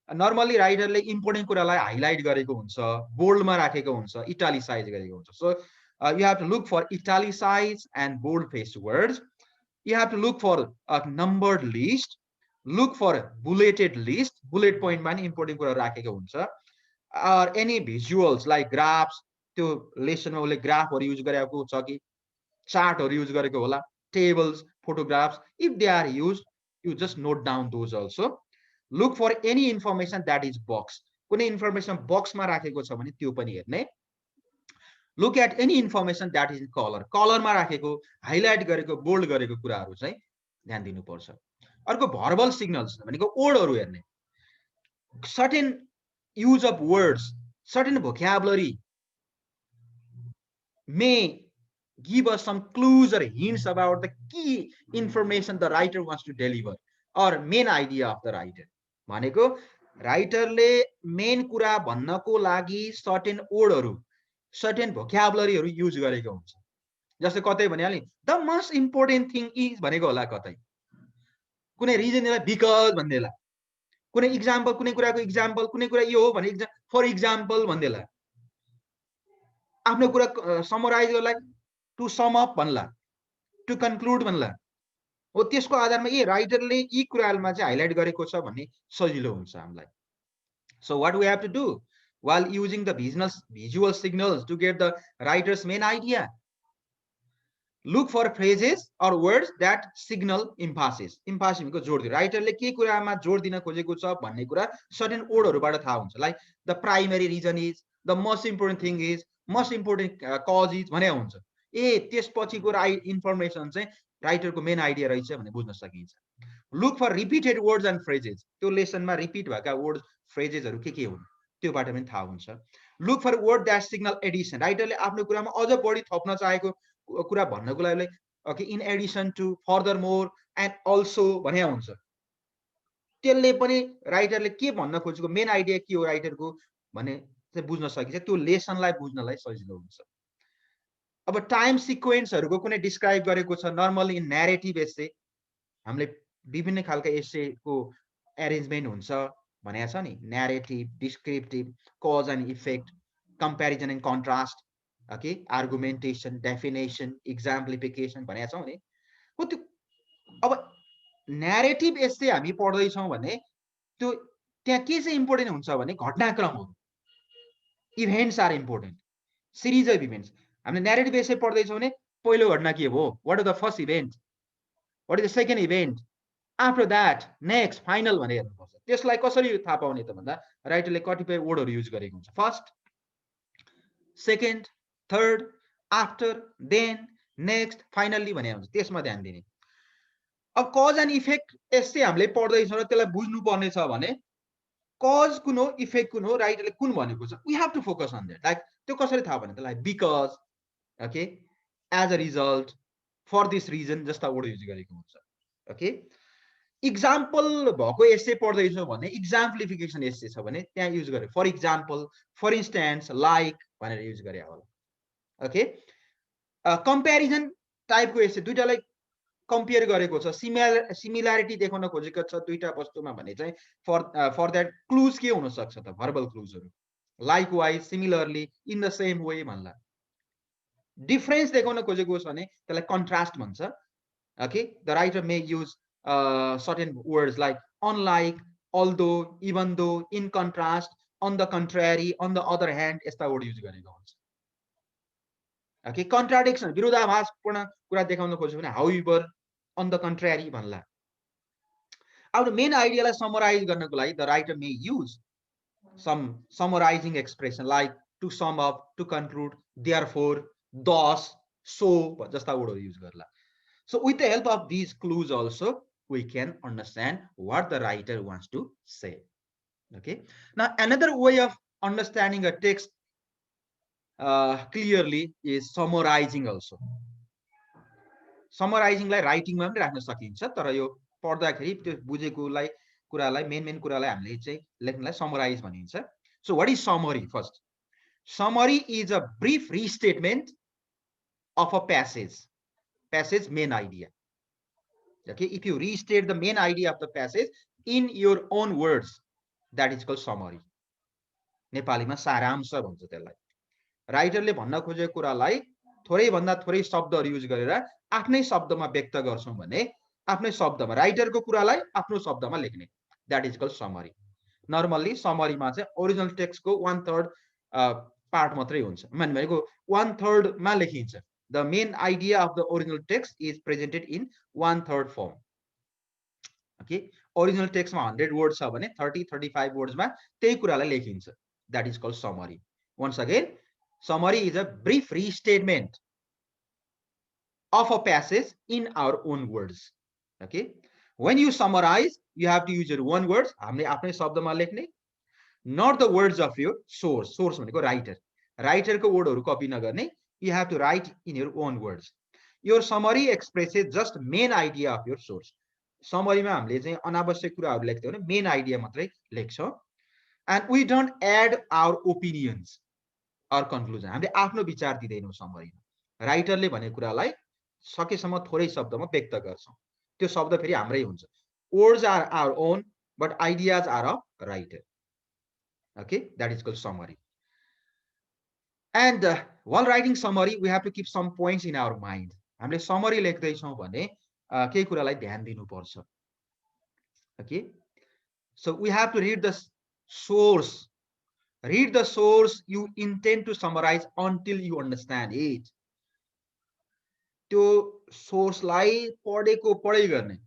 नर्मली राइटरले इम्पोर्टेन्ट कुरालाई हाइलाइट गरेको हुन्छ, बोल्डमा राखेको हुन्छ, इटालिसाइज गरेको हुन्छ. So you have to look for italicized and bold faced words. You have to look for a numbered list, look for a bulleted list. Bullet point मा नि इम्पोर्टेन्ट कुरा राखेको हुन्छ. or any visuals like graphs. त्यो लेसनमा उसले ग्राफहरू use गरेको छ कि चार्टहरू युज गरेको होला, tables, photographs. If they are used, you just note down those also. Look for any information that is box. कुनै इन्फर्मेसन बक्समा राखेको छ भने त्यो पनि हेर्ने. Look at any information that is in color. कलरमा राखेको, हाइलाइट गरेको, बोल्ड गरेको कुराहरू चाहिँ ध्यान दिनुपर्छ. अर्को भर्बल सिग्नल्स भनेको वर्डहरू हेर्ने. Certain use of words, certain vocabulary may give us some clues or hints about the key information the writer wants to deliver or main idea of the writer. भनेको राइटरले मेन कुरा भन्नको लागि certain वर्डहरू, certain भोक्याबुलरीहरू use गरेको हुन्छ. जस्तै कतै भनिहाल्ने the most important thing is भनेको होला, कतै कुनै रिजन होला बिकज भन्देला, कुनै इक्जाम्पल, कुनै कुराको इक्जाम्पल, कुनै कुरा यो हो भने फर इक्जाम्पल भन्देला, आफ्नो कुरा समराइज गर्नलाई टु सम अप भन्ला, टु कन्क्लुड भन्ला. हो त्यसको आधारमा ए राइटरले यी कुराहरुमा चाहिँ हाइलाइट गरेको छ भन्ने सजिलो हुन्छ हामीलाई. So what we have to do while using the visual signals to get the writer's main idea? Look for phrases or words that signal emphasis. Emphasis को जोड दिनु. राइटरले के कुरामा जोड दिन खोजेको छ भन्ने कुरा सर्टेन वर्डहरुबाट थाहा हुन्छ. Like the primary reason is, the most important thing is, most important cause is भने हुन्छ. ए त्यसपछिको इन्फर्मेसन चाहिँ राइटरको मेन आइडिया रहेछ भन्ने बुझ्न सकिन्छ. Look for repeated words and phrases. त्यो लेसनमा रिपिट भएका वर्ड फ्रेजेसहरु के हुन् त्योबाट पनि थाहा हुन्छ. Look for word that signal addition. राइटरले आफ्नो कुरामा अझ बढी थप्न चाहेको कुरा भन्नको लागि okay in addition to, furthermore and also भने हुन्छ. त्यसले पनि राइटरले के भन्न खोजेको मेन आइडिया के हो राइटरको भन्ने चाहिँ बुझ्न सकिन्छ. त्यो लेसनलाई बुझ्नलाई सजिलो हुन्छ. अब टाइम सिक्वेन्सहरुको कुनै डिस्क्राइब गरेको छ. नर्मली इन न्यारेटिभ एसे हामीले विभिन्न खालका एसेको अरेन्जमेन्ट हुन्छ भनेको छ नि. Narrative, descriptive, cause and effect, comparison and contrast, okay, argumentation, definition, exemplification भनेको छौँ नि. हो त्यो अब न्यारेटिभ एसे हामी पढ्दै छौँ भने त्यो त्यहाँ के चाहिँ इम्पोर्टेन्ट हुन्छ भने घटनाक्रम हो. Events are important. Series of events. हामीले न्यारेटिभ एसे पढ्दै छौँ भने पहिलो घटना के हो, what is the first event, what is the second event, after that next final भनेर हेर्नुपर्छ. त्यसलाई कसरी थाहा पाउने त भन्दा राइटरले कतिपय वर्डहरु युज गरेको हुन्छ. First, second, third, after, then, next, finally भने हुन्छ. त्यसमा ध्यान दिने. अब कज एन्ड इफेक्ट एसे हामीले पढ्दै छौँ र त्यसलाई बुझ्नु पर्ने छ भने कज कुन हो, इफेक्ट कुन हो, राइटरले कुन भनेको छ, we have to focus on that. Like त्यो कसरी थाहा भने त्यसलाई because, okay, as a result, for this reason जस्ता वर्ड युज गरेको हुन्छ. ओके, इक्जाम्पल भएको एसे पढ्दैछौँ भने इक्जाम्पलिफिकेसन एसे छ भने त्यहाँ युज गरे for example for instance like भनेर युज गरे होला ओके कम्प्यारिजन टाइपको एसे दुईटालाई कम्पेयर गरेको छ सिमिल्यारिटी देखाउन खोजेको छ दुईटा वस्तुमा भने चाहिँ फर द्याट क्लुज के हुन सक्छ त भर्बल क्लुजहरू likewise similarly in the same way भन्ला डिफरेन्स देखाउन खोजेको छ भने त्यसलाई कन्ट्रास्ट भन्छ okay the writer may use certain words like unlike although even though in contrast on the contrary on the other hand यस्ता word use गरेको हुन्छ ओके कन्ट्राडिक्सन विरोधाभासपूर्ण कुरा देखाउन खोज्यो भने हाउएभर on the contrary भन्ला अब मेन आइडियालाई समराइज गर्नको लागि the writer may use some summarizing expression like to sum up to conclude therefore thus so जस्ता वर्डहरू युज गर्ला so with the help of these clues also we can understand what the writer wants to say okay now another way of understanding a text clearly is summarizing also summarizing लाई writing मा पनि राख्न सकिन्छ तर यो पढ्दाखेरि त्यो बुझेकोलाई कुरालाई मेन कुरालाई हामीले चाहिँ लेख्नलाई summarize भनिन्छ so what is summary first summary is a brief restatement of a passage main idea okay if you restate the main idea of the passage in your own words that is called summary नेपालीमा सारांश भन्छ त्यसलाई राइटरले भन्न खोजेको कुरालाई थोरै भन्दा थोरै शब्दहरू युज गरेर आफ्नै शब्दमा व्यक्त गर्छौं भने आफ्नै शब्दमा राइटरको कुरालाई आफ्नो शब्दमा लेख्ने that is called summary normally summary मा चाहिँ ओरिजिनल टेक्स्टको 1/3 पार्ट मात्रै हुन्छ भनेको 1/3 मा लेखिन्छ the main idea of the original text is presented in 1/3 form okay original text मा 100 words छ भने 30-35 words मा त्यही कुरालाई लेखिन्छ that is called summary once again summary is a brief restatement of a passage in our own words okay when you summarize you have to use your own words हामीले आफ्नै शब्दमा लेख्ने not the words of your source भनेको writer को वर्डहरु copy नगर्ने you have to write in your own words your summary expresses just main idea of your source summary मा हामीले चाहिँ अनावश्यक कुराहरु लेख्दै हो main idea मात्रै लेख्छौं and we don't add our opinions or conclusion हामीले आफ्नो विचार दिदैनौं summary मा राइटरले भनेको कुरालाई सकेसम्म थोरै शब्दमा व्यक्त गर्छौं त्यो शब्द फेरि हाम्रै हुन्छ words are our own but ideas are of writer okay that is called summary and while writing summary we have to keep some points in our mind हामीले summary लेख्दै छौं भने केही कुरालाई ध्यान दिनु पर्छ okay so we have to read the source you intend to summarize until you understand it त्यो source लाई पढेको पढै गर्ने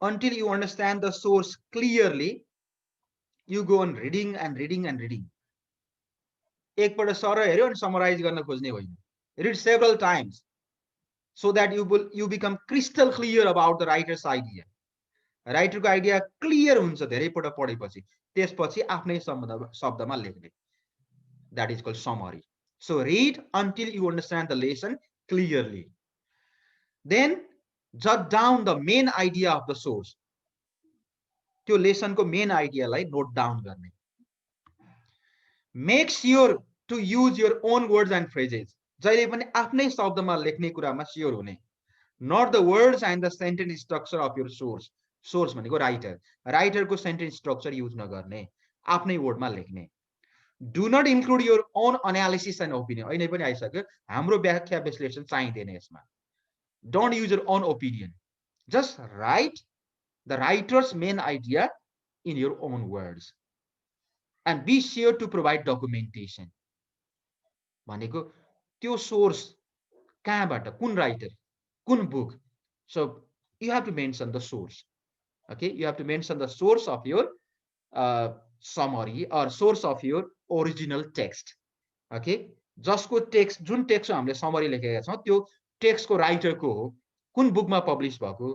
until you understand the source clearly you go on reading and reading and reading एकपल्ट sir हेर्यो अनि summarise गर्न खोज्ने होइन read several times so that you become crystal clear about the writer's idea राइटरको आइडिया क्लियर हुन्छ धेरै पल्ट पढेपछि त्यसपछि आफ्नै शब्दमा लेख्ने that is called summary so read until you understand the lesson clearly then jot down the main idea of the source त्यो लेसनको मेन आइडियालाई नोट डाउन गर्ने make sure to use your own words and phrases जहिले पनि आफ्नै शब्दमा लेख्ने कुरामा sure हुने not the words and the sentence structure of your source भनेको राइटरको सेन्टेन्स स्ट्रक्चर युज नगर्ने आफ्नै वर्डमा लेख्ने do not include your own analysis and opinion अहिले पनि आइसक्यो हाम्रो व्याख्या विश्लेषण चाहिँदैन यसमा don't use your own opinion just write the writer's main idea in your own words and be sure to provide documentation भनेको त्यो सोर्स कहाँबाट कुन राइटर कुन book so you have to mention the source okay you have to mention the source of your summary or source of your original text okay जसको text जुन text हामीले summary लेखेका छौं त्यो टेक्स्टको राइटरको हो कुन बुकमा पब्लिश भएको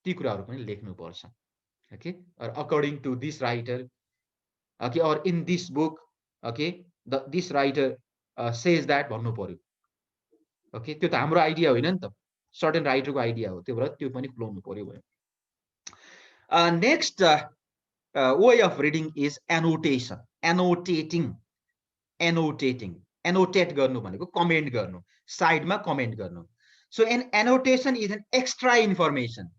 ती कुराहरु पनि लेख्नु पर्छ okay or according to this writer okay or in this book okay this writer says that भन्नु पर्यो okay त्यो त हाम्रो आइडिया होइन नि त सर्टेन राइटरको आइडिया हो त्यो भएर त्यो पनि खुलाउनु पर्यो Next way of reading is annotation. Annotating. Annotate गर्नु भनेको comment गर्नु, साइडमा comment गर्नु. So an annotation is an extra information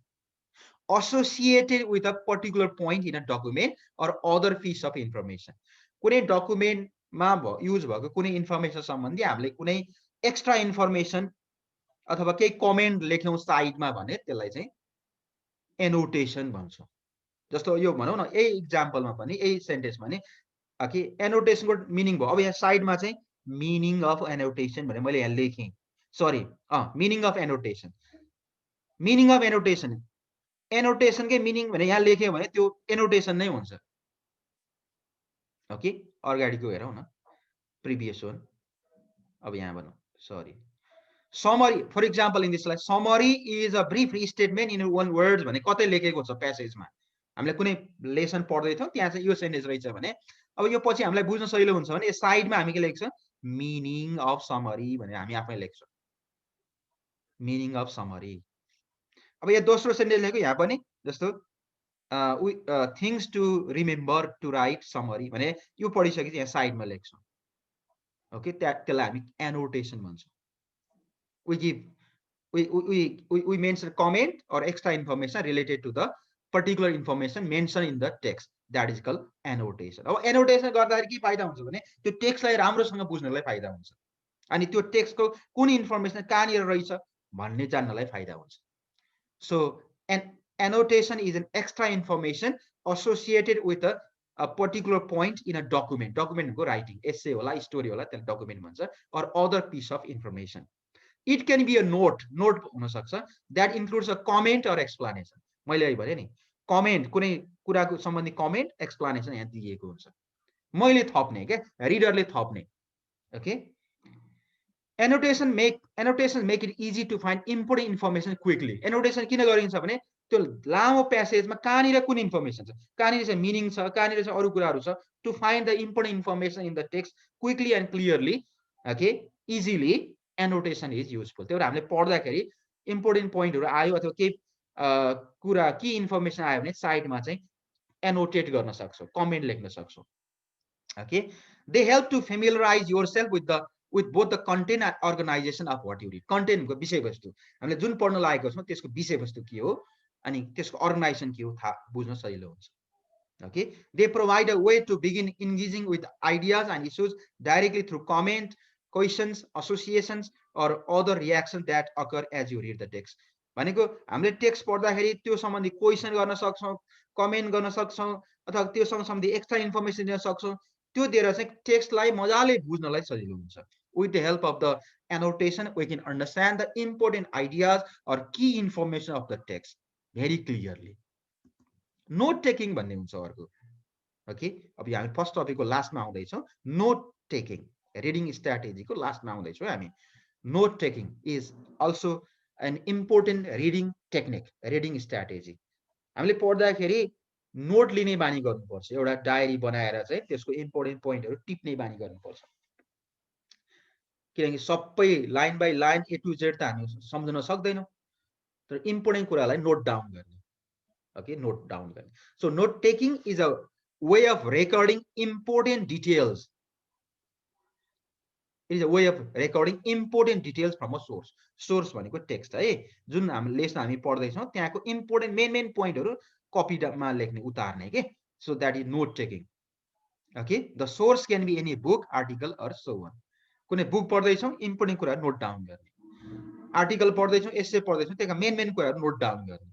associated with a particular point in a document or other piece of information. कुनै डकुमेन्टमा युज भएको कुनै information सम्बन्धी हामीले कुनै एक्स्ट्रा इन्फर्मेसन अथवा केही कमेन्ट लेख्यौं साइडमा भने त्यसलाई चाहिँ एनोटेसन भन्छौं. जस्तो यो भनौं न, यही एक्जाम्पलमा पनि यही सेन्टेन्समा नि कि एनोटेसनको मिनिङ भयो. अब यहाँ साइडमा चाहिँ मिनिङ अफ एनोटेसन भने मैले यहाँ लेखेँ. Sorry, meaning of annotation. Meaning of annotation, एनोटेसनकै मिनिङ भने यहाँ लेख्यो भने त्यो एनोटेसन नै हुन्छ. ओके, अगाडिको हेरौँ न, प्रिभियस वन. अब यहाँ भनौँ, sorry, summary. For example, in this slide, summary is a brief statement in one word भने कतै लेखेको छ प्यासेजमा. हामीले कुनै लेसन पढ्दै थियौं, त्यहाँ चाहिँ यो सेन्टेन्स रहेछ भने अब यो पछि हामीलाई बुझ्न सजिलो हुन्छ भने साइडमा हामी के लेख्छौं, मिनिङ अफ समरी भनेर हामी आफै लेख्छौं, मिनिङ अफ समरी. अब यो दोस्रो सेन्टेन्स लेखेको यहाँ पनि जस्तो things to remember to write summary भने यो पढिसकेपछि यहाँ साइडमा लेख्छौं. ओके, त्यसलाई हामी एनोटेसन भन्छौं. We mention comment or extra information related to the particular information mentioned in the text. That is called annotation. अब एनोटेसन गर्दाखेरि के फाइदा हुन्छ भने त्यो टेक्स्टलाई राम्रोसँग बुझ्नलाई फाइदा हुन्छ, अनि त्यो टेक्स्टको कुन इन्फर्मेसन कहाँनिर रहेछ भन्ने जान्नलाई फाइदा हुन्छ. So an annotation is an extra information associated with a particular point in a document. Document को writing, essay होला, story होला, त्यसलाई document भन्छ, or other piece of information. It can be a note हुन सक्छ that includes a comment or explanation. मैले अहिले भने नि, कमेन्ट, कुनै कुराको सम्बन्धी कमेन्ट, एक्सप्लेनेसन यहाँ दिएको हुन्छ, मैले थप्ने के, रिडरले थप्ने. Okay, annotations make it easy to find important information quickly. Annotation किन गरिन्छ भने त्यो लामो प्यासेजमा कहाँनिर कुन इन्फर्मेसन छ, कहाँनिर चाहिँ मिनिङ छ, कहाँनिर चाहिँ अरू कुराहरू छ, to find the important information in the text quickly and clearly, okay, easily, annotation is useful. त्यही भएर हामीले पढ्दाखेरि इम्पोर्टेन्ट पोइन्टहरु आयो अथवा केही कुरा के इन्फर्मेसन आयो भने साइडमा चाहिँ एनोटेट गर्न सक्छौं, कमेन्ट लेख्न सक्छौं. Okay, they help to familiarize yourself with both the content and organization of what you read. Content को विषयवस्तु, हामीले जुन पढ्न लागेको छौं त्यसको विषयवस्तु के हो अनि त्यसको अर्गनाइजेसन के हो थाहा बुझ्न सजिलो हुन्छ. Okay, they provide a way to begin engaging with ideas and issues directly through comment, questions, associations, or other reactions that occur as you read the text. भनेको हामीले टेक्स्ट पढ्दाखेरि त्यो सम्बन्धी क्वेशन गर्न सक्छौं, कमेन्ट गर्न सक्छौं, अथवा त्यो सम्बन्धी एक्स्ट्रा इन्फर्मेसन दिन सक्छौं. त्यो दिएर चाहिँ टेक्स्टलाई मजाले बुझ्नलाई सजिलो हुन्छ. With the help of the annotation, we can understand the important ideas or key information of the text very clearly. Note taking भन्ने हुन्छ अर्को. ओके, अब हामी फर्स्ट टपिकको लास्टमा आउँदै छौं. नोट टेकिङ, रिडिङ स्ट्र्याटेजीको लास्टमा आउँदै छौं हामी. Note taking is also an important reading technique, reading strategy. हामीले पढ्दाखेरि नोट लिने बानी गर्नुपर्छ, एउटा डायरी बनाएर चाहिँ त्यसको इम्पोर्टेन्ट पोइन्टहरु टिप्ने बानी गर्नुपर्छ. किनकि सबै line by line A to Z त हामी सम्झन सक्दैनौं, तर इम्पोर्टेन्ट कुरालाई नोट डाउन गर्ने. ओके, नोट डाउन गर्ने. So note taking is a way of recording important details. It is a way of recording important details from a source. Source भनेको text है, जुन हामी लेसन हामी पढ्दै छौं त्यहाँको इम्पोर्टेन्ट मेन पोइन्टहरु कपीमा लेख्ने, उतार्ने के. So that is note taking. Okay, the source can be any book, article or so on. कुनै बुक पढ्दै छौं, इम्पोर्टेन्ट कुरा नोट डाउन गर्ने. आर्टिकल पढ्दै छौं, एस्से पढ्दै छौं, त्यसका मेन कुराहरु नोट डाउन गर्ने.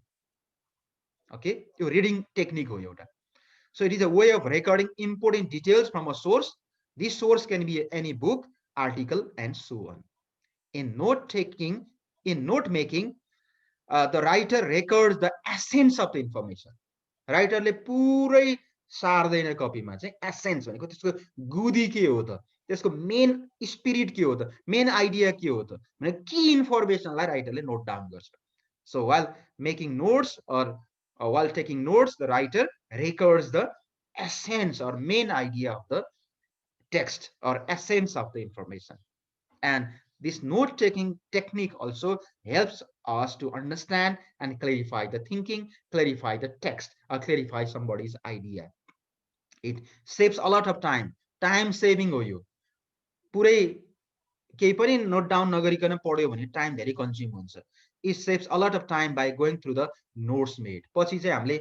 ओके, यो रिडिङ टेक्निक हो एउटा. So it is a way of recording important details from a source. This source can be any book, article and so on. In note making, the writer records the essence of the information. Writer ले पुरै सार्दैन कपीमा चाहिँ, essence भनेको त्यसको गुदी के हो त, त्यसको मेन स्पिरिट के हो त, मेन आइडिया के हो त भने की इन्फर्मेसनलाई राइटरले नोट डाउन गर्छ. So while making notes or while taking notes, the writer records the essence or main idea of the text or essence of the information, and This note taking technique also helps us to understand and clarify the thinking, clarify the text, or clarify somebody's idea. It saves a lot of time. Time saving हो यो. पुरै केही पनि note down नगरिकन पढ्यो भने time धेरै consume हुन्छ. It saves a lot of time by going through the notes made. पछि चाहिँ हामीले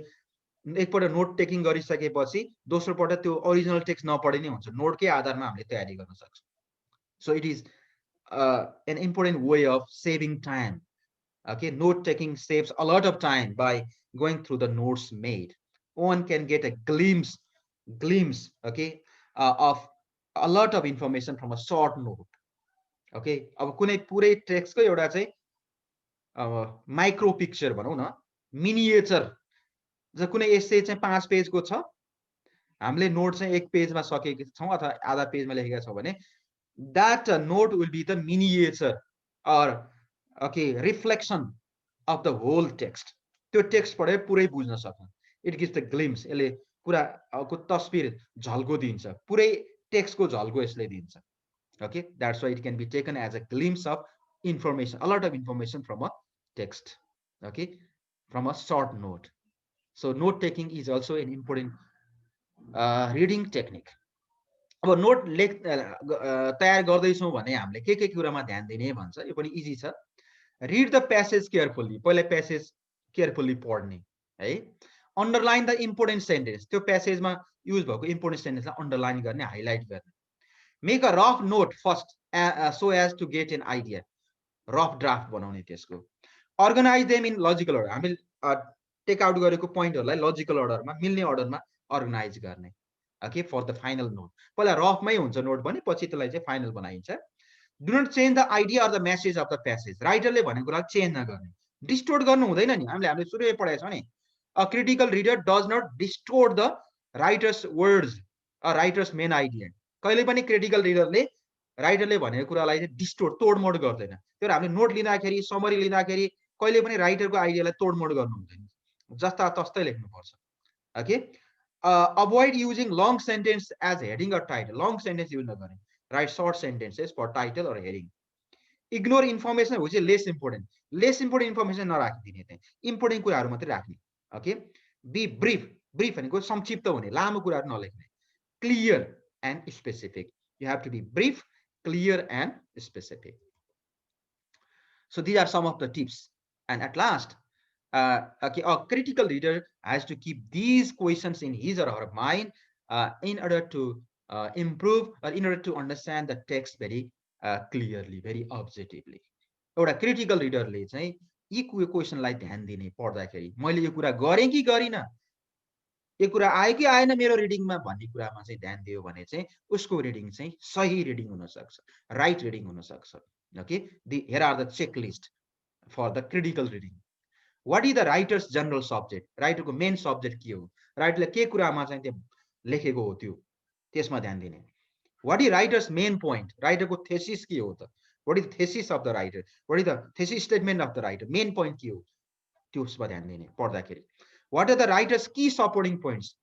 एकपल्ट नोट टेकिङ गरिसकेपछि दोस्रो पल्ट त्यो ओरिजिनल टेक्स्ट नपढे नै हुन्छ. नोटकै आधारमा हामीले तयारी गर्न सक्छौँ. So it is an important way of saving time. Okay, note taking saves a lot of time by going through the notes made. One can get a glimpse, okay, of a lot of information from a short note. Okay, अब कुनै पुरै टेक्स्टको एउटा चाहिँ micro picture भनौँ न, miniature. जब कुनै एसे चाहिँ 5 पेजको छ, हामीले नोट चाहिँ 1 पेजमा सकेको छौँ अथवा आधा पेजमा लेखेका छौँ भने that note will be the miniature or okay reflection of the whole text. त्यो टेक्स्ट पढे पुरै बुझ्न सक्छ. It gives the glimpse. यसले पुराको तस्बिर झल्को दिन्छ. पुरै टेक्स्टको झल्को यसले दिन्छ. Okay, that's why it can be taken as a glimpse of information, a lot of information from a text. Okay, from a short note. So note taking is also an important reading technique. अब note तयार गर्दैछौँ भने हामीले के कुरामा ध्यान दिने भन्छ. यो पनि इजी छ. Read the passage carefully. पहिला प्यासेज केयरफुल्ली पढ्ने है. Underline the important sentence. त्यो प्यासेजमा युज भएको इम्पोर्टेन्ट सेन्टेन्सलाई अन्डरलाइन गर्ने, हाइलाइट गर्ने. Make a rough note first so as to get an idea. Rough draft बनाउने त्यसको. Organise them in logical order. हामी टेक आउट गरेको पोइन्टहरूलाई लजिकल अर्डरमा, मिल्ने अर्डरमा अर्गनाइज गर्ने. Okay, for the final note. पहिला रफमै हुन्छ नोट भने, पछि त्यसलाई चाहिँ फाइनल बनाइन्छ. Do not change the idea or the message of the passage. राइटरले भनेको कुरा चेन्ज नगर्ने. डिस्टोर्ट गर्नु हुँदैन नि. हामीले सुरुमै पढाएको छौँ नि. A critical reader does not distort the writer's words or writer's main idea. कहिले पनि क्रिटिकल रिडरले राइटरले भनेको कुरालाई चाहिँ डिस्टोर्ट, तोडमोड गर्दैन. त्यो हामीले नोट लिँदाखेरि, समरी लिँदाखेरि कहिले पनि राइटरको आइडियालाई तोडमोड गर्नु हुँदैन. जस्ता तस्तै लेख्नुपर्छ. Okay, avoid using long sentence as heading or title. Long sentence use नगर्ने. Write short sentences for title or heading. Ignore information which is less important. Less important information नराखिदिने चाहिँ. इम्पोर्टेन्ट कुराहरू मात्रै राख्ने. Okay, be brief. Brief भनेको संक्षिप्त हुने, लामो कुराहरू नलेख्ने. Clear and specific. You have to be brief, clear and specific. So these are some of the tips. And at last, okay, a critical reader has to keep these questions in his or her mind in order to improve or in order to understand the text very clearly, very objectively. एउटा critical रिडरले चाहिँ यी क्वेसनलाई ध्यान दिने पढ्दाखेरि, मैले यो कुरा गरेँ कि गरिनँ, यो कुरा आयो कि आएन मेरो रिडिङमा भन्ने कुरामा चाहिँ ध्यान दियो भने चाहिँ उसको रिडिङ चाहिँ सही रिडिङ हुन सक्छ, राइट रिडिङ हुन सक्छ. Okay, here are the checklist for the critical reading. What is the writer's general subject? Writer को main subject के हो? राइटरले के कुरामा चाहिँ त्यो लेखेको हो त्यो, त्यसमा ध्यान दिने. What is writer's main point? Writer को thesis के हो त? What is the thesis of the writer? What is the thesis statement of the writer? Main point के हो? त्यसमा ध्यान दिने पढ्दाखेरि. What are the writer's key supporting points?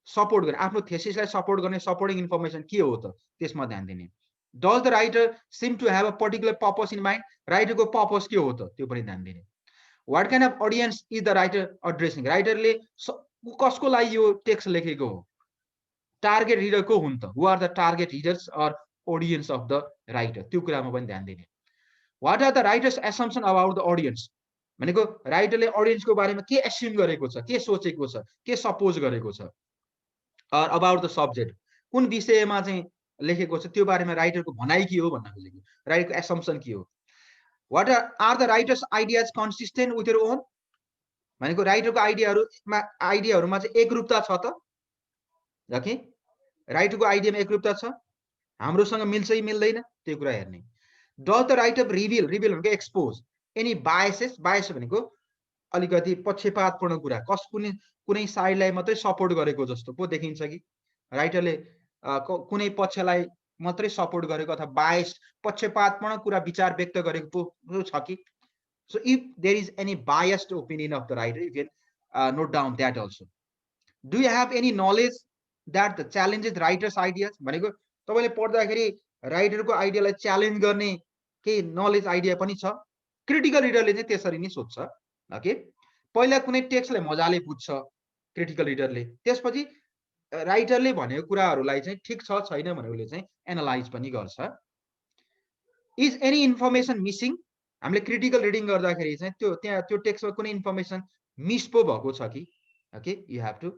Support गर्ने, आफ्नो thesis लाई सपोर्ट गर्ने supporting information के हो त? त्यसमा ध्यान दिने. Does the writer seem to have a particular purpose in mind? Writer को purpose के हो त? त्यो पनि ध्यान दिने. What kind of audience is the writer addressing? Writer ले कसको लागि यो टेक्स्ट लेखेको हो? टार्गेट रिडर को हुन् त? Who are the target readers or audience of the writer? त्यो कुरामा पनि ध्यान दिने. What are the writer's assumption about the audience? भनेको राइटरले ऑडियन्सको बारेमा के एस्युम गरेको छ, के सोचेको छ, के सपोज गरेको छ. Or about the subject, कुन विषयमा चाहिँ लेखेको छ त्यो बारेमा राइटरको भनाइ के हो भन्न खोजेको, राइटरको एसम्पसन के हो. What are the writer's ideas consistent with your own? भनेको राइटरको आइडियाहरुमा चाहिँ एकरूपता छ त? ओके, राइटरको आइडियामा एकरूपता छ, हाम्रोसँग मिल्छ कि मिल्दैन त्यो कुरा हेर्ने. Does the writer reveal भनेको expose any biases? Bias भनेको अलिकति पक्षपातपूर्ण कुरा, कुनै साइडलाई मात्रै सपोर्ट गरेको जस्तो पो देखिन्छ कि, राइटरले कुनै पक्षलाई मात्रै सपोर्ट गरेको अथवा बायस, पक्षपातपूर्ण कुरा विचार व्यक्त गरेको पो छ कि. So if there is any biased opinion of the writer, you can note down that also. Do you have any knowledge that the challenges writer's ideas? भनेको तपाईले पढ्दाखेरि राइटरको आइडियालाई च्यालेन्ज गर्ने केही नलेज आइडिया पनि छ। क्रिटिकल रिडरले चाहिँ त्यसरी नै सोध्छ। ओके, पहिला कुनै टेक्स्टलाई मजाले बुझ्छ क्रिटिकल रिडरले, त्यसपछि राइटरले भनेको कुराहरूलाई चाहिँ ठिक छ छैन भनेर उसले चाहिँ एनालाइज पनि गर्छ। इज एनी इन्फर्मेसन मिसिङ, हामीले क्रिटिकल रिडिङ गर्दाखेरि चाहिँ त्यो टेक्स्टमा कुनै इन्फर्मेसन मिस पो भएको छ कि, okay, you have to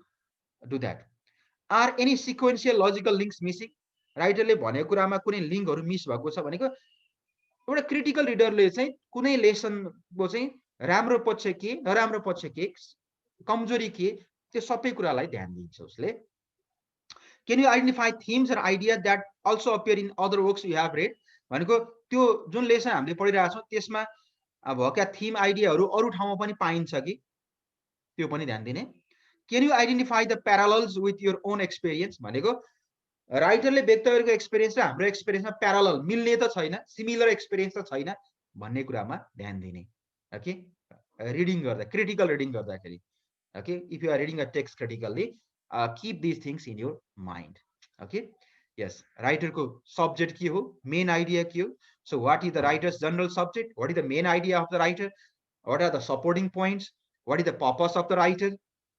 do that. Are any sequential logical links missing, राइटरले भनेको कुरामा कुनै लिङ्कहरू मिस भएको छ भनेको एउटा क्रिटिकल रिडरले चाहिँ कुनै लेसनको चाहिँ राम्रो पक्ष के, नराम्रो पक्ष के, कमजोरी के, त्यो सबै कुरालाई ध्यान दिन्छ उसले। Can you identify themes and ideas that also appear in other works you have read? भनेको त्यो जुन लेसन हामीले पढिरहेको छौँ त्यसमा भएका थीम आइडियाहरू अरू ठाउँमा पनि पाइन्छ कि, त्यो पनि ध्यान दिने। Can you identify the parallels with your own experience? भनेको राइटरले व्यक्त गरेको एक्सपिरियन्स र हाम्रो एक्सपिरियन्समा प्यारालल मिल्ने त छैन, सिमिलर एक्सपिरियन्स त छैन भन्ने कुरामा ध्यान दिने। ओके, रिडिङ गर्दा, क्रिटिकल रिडिङ गर्दाखेरि, okay, if you are reading a text critically, keep these things in your mind. Okay, yes, writer ko subject ki ho, main idea ki ho. So what is the writer's general subject, what is the main idea of the writer, what are the supporting points, what is the purpose of the writer,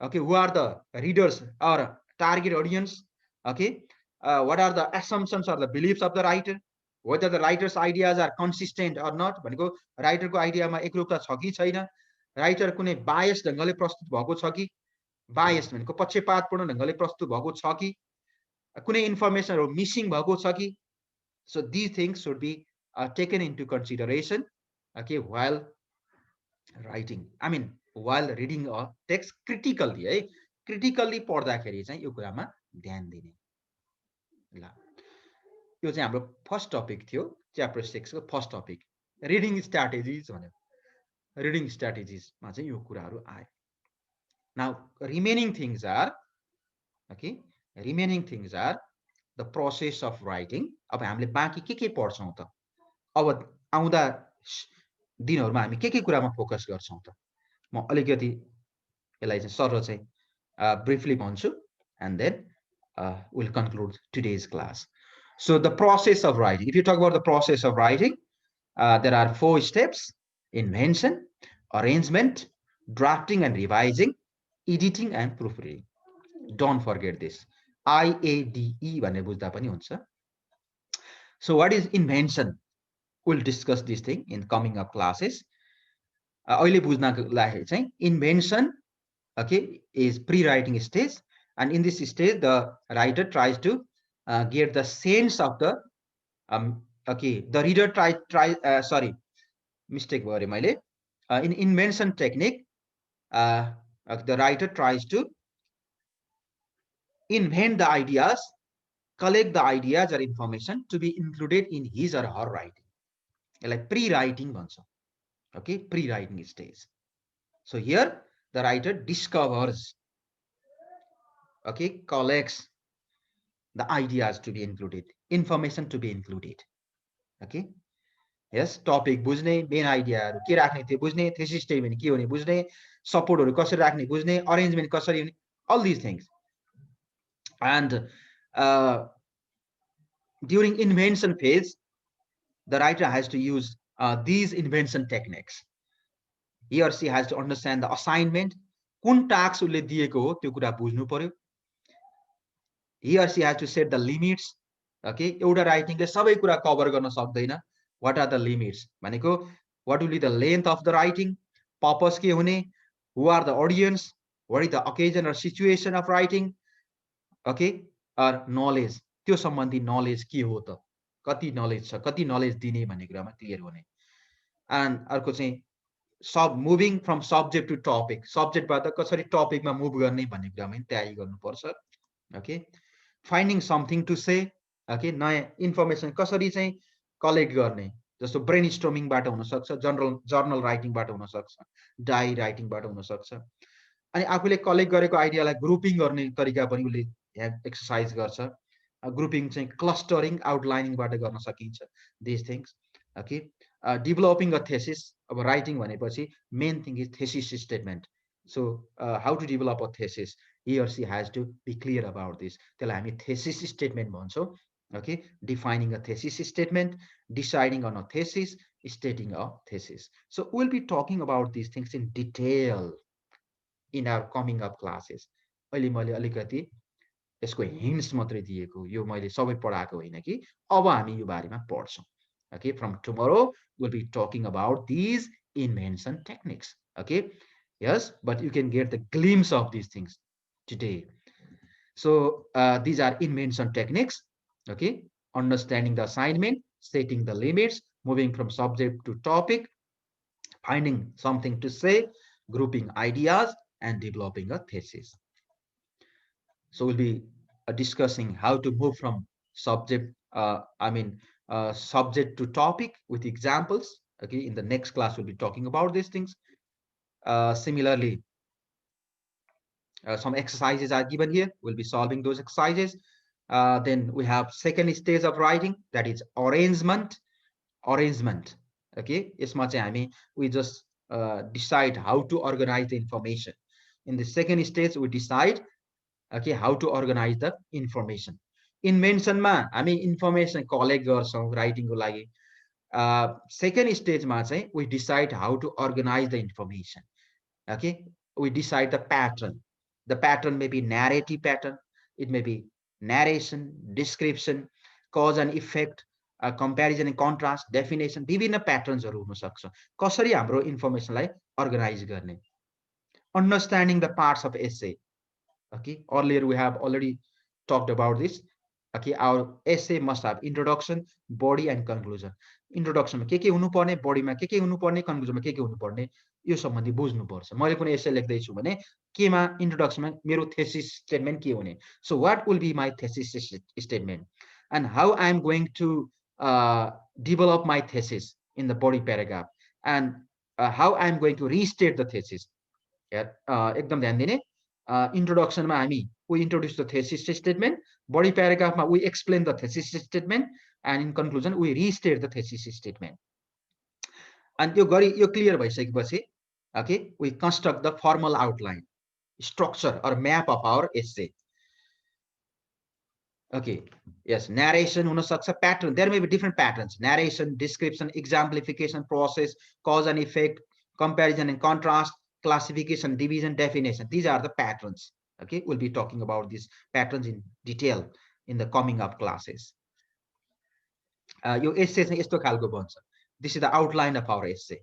okay, who are the readers or target audience, okay, what are the assumptions or the beliefs of the writer, whether the writer's ideas are consistent or not, भनेको writer को idea मा एकरूपता छ कि छैन, writer कुनै bias ढंगले प्रस्तुत भएको छ कि, बायस भनेको पक्षपातपूर्ण ढंगले प्रस्तुत भएको छ कि, कुनै इन्फर्मेसनहरु मिसिङ भएको छ कि। So these things should be taken into consideration, okay, while writing, I mean while reading a text critically, है, क्रिटिकली पढ्दाखेरि चाहिँ यो कुरामा ध्यान दिने। ल, यो चाहिँ हाम्रो फर्स्ट टपिक थियो, च्याप्टर 6 को फर्स्ट टपिक, रिडिङ स्ट्र्याटेजिज भन्यो। रिडिङ स्ट्र्याटेजिज मा चाहिँ यो कुराहरु आए। Now remaining things are, okay, remaining things are the process of writing. अब हामीले बाँकी के पढ्छौं त, अब आउँदा दिनहरुमा हामी के कुरामा फोकस गर्छौं त, म अलिकति यसलाई चाहिँ सरल चाहिँ briefly भन्छु, and then we'll conclude today's class. So the process of writing, if you talk about the process of writing, there are 4 steps: invention, arrangement, drafting and revising, editing and proofreading. Don't forget this. IADE भन्ने बुझ्दा पनि हुन्छ। So what is invention? We'll discuss this thing in coming up classes. अहिले बुझ्नको लागि चाहिँ invention, okay, is pre-writing stage, and in this stage the writer tries to get the sense of the okay, the reader sorry, mistake भयो मैले, in invention technique the writer tries to invent the ideas, collect the ideas or information to be included in his or her writing, like pre-writing also. Okay, pre-writing stage. So here the writer discovers, okay, collects the ideas to be included, information to be included. Okay, yes, topic बुझ्ने, main idea के राख्ने त्यो बुझ्ने, thesis statement के होने बुझ्ने, support कसरी राख्ने बुझ्ने, arrangement कसरी हुने, all these things. And during invention phase, the writer has to use these invention techniques. He or she has to understand the assignment, कुन टास्क उसले दिएको हो त्यो कुरा बुझ्नु पर्यो. He or she has to set the limits. Okay, एउटा राइटिङले सबै कुरा कभर गर्न सक्दैन. What are the limits? भनेको what will be the length of the writing, purpose के हुने, who are the audience, what is the occasion or situation of writing, okay, or knowledge, त्यो सम्बन्धी knowledge के हो त, कति knowledge छ, कति knowledge दिने भन्ने कुरामा क्लियर हुने. And अर्को चाहिँ सब moving from subject to topic, subject बाट कसरी topic मा move गर्ने भन्ने कुरामा तयारी गर्नुपर्छ. Okay, finding something to say, okay, नयाँ information कसरी चाहिँ collect गर्ने, जस्तो brainstorming बाट हुन सक्छ, journal writing बाट हुन सक्छ, diary writing बाट हुन सक्छ. अनि आफूले कलेक्ट गरेको आइडियालाई ग्रुपिङ गर्ने तरिका पनि उले एक्सरसाइज गर्छ. ग्रुपिङ चाहिँ क्लस्टरिङ, आउटलाइनिङ बाट गर्न सकिन्छ. This things, okay, developing a thesis. अब राइटिङ भनेपछि main thing is thesis statement. So how to develop a thesis, he or she has to be clear about this. त्यसलाई हामी थेसिस स्टेटमेन्ट भन्छौं. Okay, defining a thesis statement, deciding on a thesis, stating a thesis. So we'll be talking about these things in detail in our coming up classes. अहिले मैले अलिकति यसको hints मात्रै दिएको, यो मैले सबै पढाएको होइन कि, अब हामी यो बारेमा पढ्छौँ. Okay, from tomorrow we'll be talking about these invention techniques. Okay, yes, but you can get the glimpse of these things today. So these are invention techniques. Okay, understanding the assignment, setting the limits, moving from subject to topic, finding something to say, grouping ideas, and developing a thesis. So we'll be discussing how to move from subject, subject to topic with examples. Okay, in the next class, we'll be talking about these things. Similarly, some exercises are given here. We'll be solving those exercises. Then we have second stage of writing, that is arrangement. Okay, we just decide how to organize the information. In the second stage, we decide okay how to organize the information. Invention ma हामी information collect गर्छौं writing को लागि. Second stage ma चाहिँ we decide how to organize the information. Okay, we decide the pattern. The pattern may be narrative pattern, it may be narration, description, cause and effect, comparison and contrast, definition, विभिन्न प्याटर्न्सहरु हुन सक्छ. कसरी हाम्रो इन्फर्मेसनलाई organise गर्ने. Understanding the parts of essay. Okay, earlier we have already talked about this. Okay, our essay must have introduction, body and conclusion. Introduction में के हुनु पर्ने, body में के हुनु पर्ने, conclusion में के हुनु पर्ने, यो सम्बन्धी बुझ्नु पर्छ. मैले कुनै essay लेख्दै छु भने केमा introduction में मेरो thesis statement के हुने. So what will be my thesis statement and how I am going to develop my thesis in the body paragraph and how I am going to restate the thesis. एकदम ध्यान दिने. Introduction ma we introduce the thesis statement, body paragraph ma we explain the thesis statement, and in conclusion we restate the thesis statement. And यो clear भइसकेपछि okay, we construct the formal outline, structure or map of our essay. Okay, yes, narration हुन सक्छ, pattern, there may be different patterns: narration, description, exemplification, process, cause and effect, comparison and contrast, classification, division, definition. These are the patterns. Okay, we'll be talking about these patterns in detail in the coming up classes. Your essay चाहिँ यस्तो खालको बन्छ. This is the outline of our essay.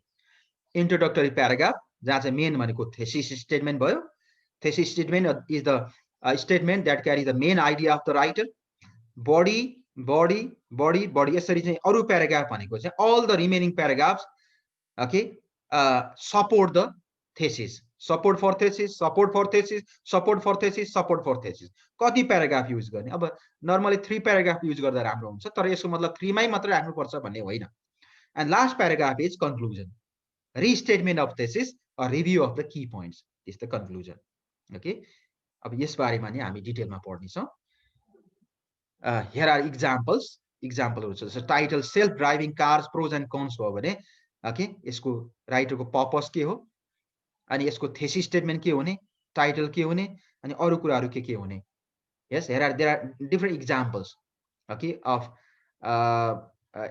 Introductory paragraph, जहाँ चाहिँ main भनेको thesis statement भयो. Thesis statement is the statement that carries the main idea of the writer. Body यसरी चाहिँ अरु paragraph भनेको चाहिँ all the remaining paragraphs okay support the thesis. Support for thesis, support for thesis, support for thesis, support for thesis. कति paragraph use गर्ने. अब normally 3 paragraph use गर्दा राम्रो हुन्छ, तर यसको मतलब 3 मै मात्र राख्नु पर्छ भन्ने होइन. And last paragraph is conclusion, restatement of thesis or review of the key points is the conclusion. Okay, अब यस बारेमा नि हामी डिटेलमा पढ्ने छौं. Here are examples. So title self driving cars pros and cons भयो भने okay यसको राइटरको पर्पस के हो अनि यसको thesis statement के हुने, title के हुने अनि अरु कुराहरु के हुने. Yes, there are different examples okay of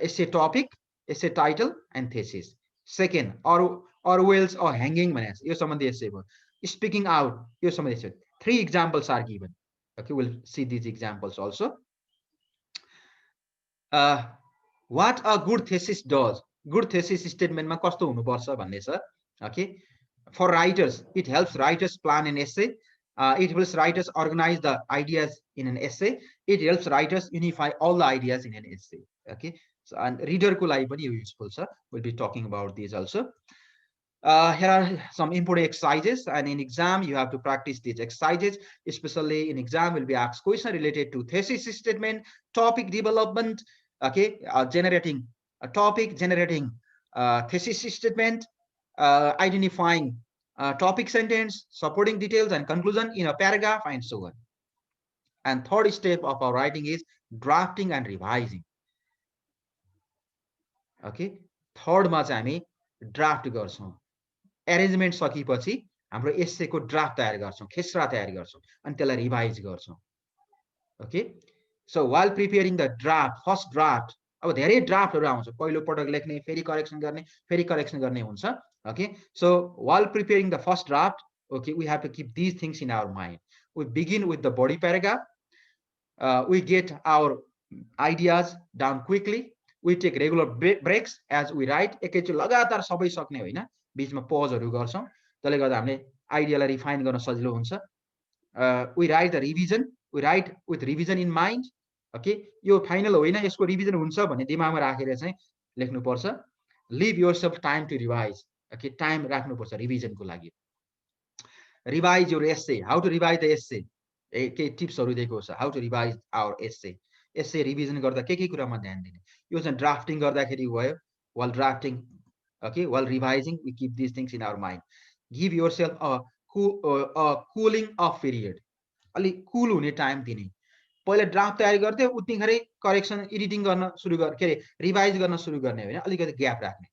essay topic, essay title and thesis. Second, Orwell's or hanging भने यो सम्बन्धी essay भयो. Speaking out यो सम्बन्धी essay. 3 examples are given. Okay, we'll see these examples also. What a good thesis does. Good thesis statement मा कस्तो हुनुपर्छ भन्ने छ. Okay, for writers it helps writers plan an essay. It helps writers organize the ideas in an essay. It helps writers unify all the ideas in an essay. Okay, so and reader को लागि पनि यो useful छ. We'll be talking about these also. Here are some important exercises, and in exam you have to practice these exercises. Especially in exam will be asked question related to thesis statement, topic development, okay, generating a topic, generating thesis statement, identifying topic sentence, supporting details and conclusion in a paragraph, and so on. And third step of our writing is drafting and revising. Okay, third मा चाहिँ हामी draft गर्छौं. Arrangement सकिएपछि हाम्रो एस्सेको draft तयार गर्छौं, खेसरा तयार गर्छौं अनि त्यसलाई रिभाइज गर्छौं. Okay, So while preparing the draft, first draft, अब धेरै ड्राफ्टहरु आउँछ, पहिलो पटक लेख्ने, फेरि करेक्सन गर्ने, फेरि करेक्सन गर्ने हुन्छ. Okay, so while preparing the first draft, okay, we have to keep these things in our mind. We begin with the body paragraph. We get our ideas down quickly. We take regular breaks as we write. एकैचोटि लगातार सबै सक्ने होइन, बीचमा पजहरु गर्छौं, त्यसले गर्दा हामीले आइडियालाई रिफाइन गर्न सजिलो हुन्छ. We write the revision. We write with revision in mind. Okay, यो फाइनल होइन, यसको रिभिजन हुन्छ भन्ने दिमागमा राखेर चाहिँ लेख्नुपर्छ. Leave yourself time to revise. Okay, time राख्नुपर्छ रिभिजनको लागि. Revise your essay. How to revise the essay? केही टिप्सहरु दिएको छ. How to revise our essay. Essay revision गर्दा के कुरामा ध्यान दिने. यो चाहिँ ड्राफ्टिङ गर्दाखेरि भयो. While drafting, okay, while revising, we keep these things in our mind. Give yourself a cooling off period. अलि कुल हुने टाइम दिने. पहिला ड्राफ्ट तयारी गर्थे, उतिखेरै करेक्सन एडिटिङ गर्न सुरु गर, के रे रिभाइज गर्न सुरु गर्ने हैन, अलिकति ग्याप राख्ने.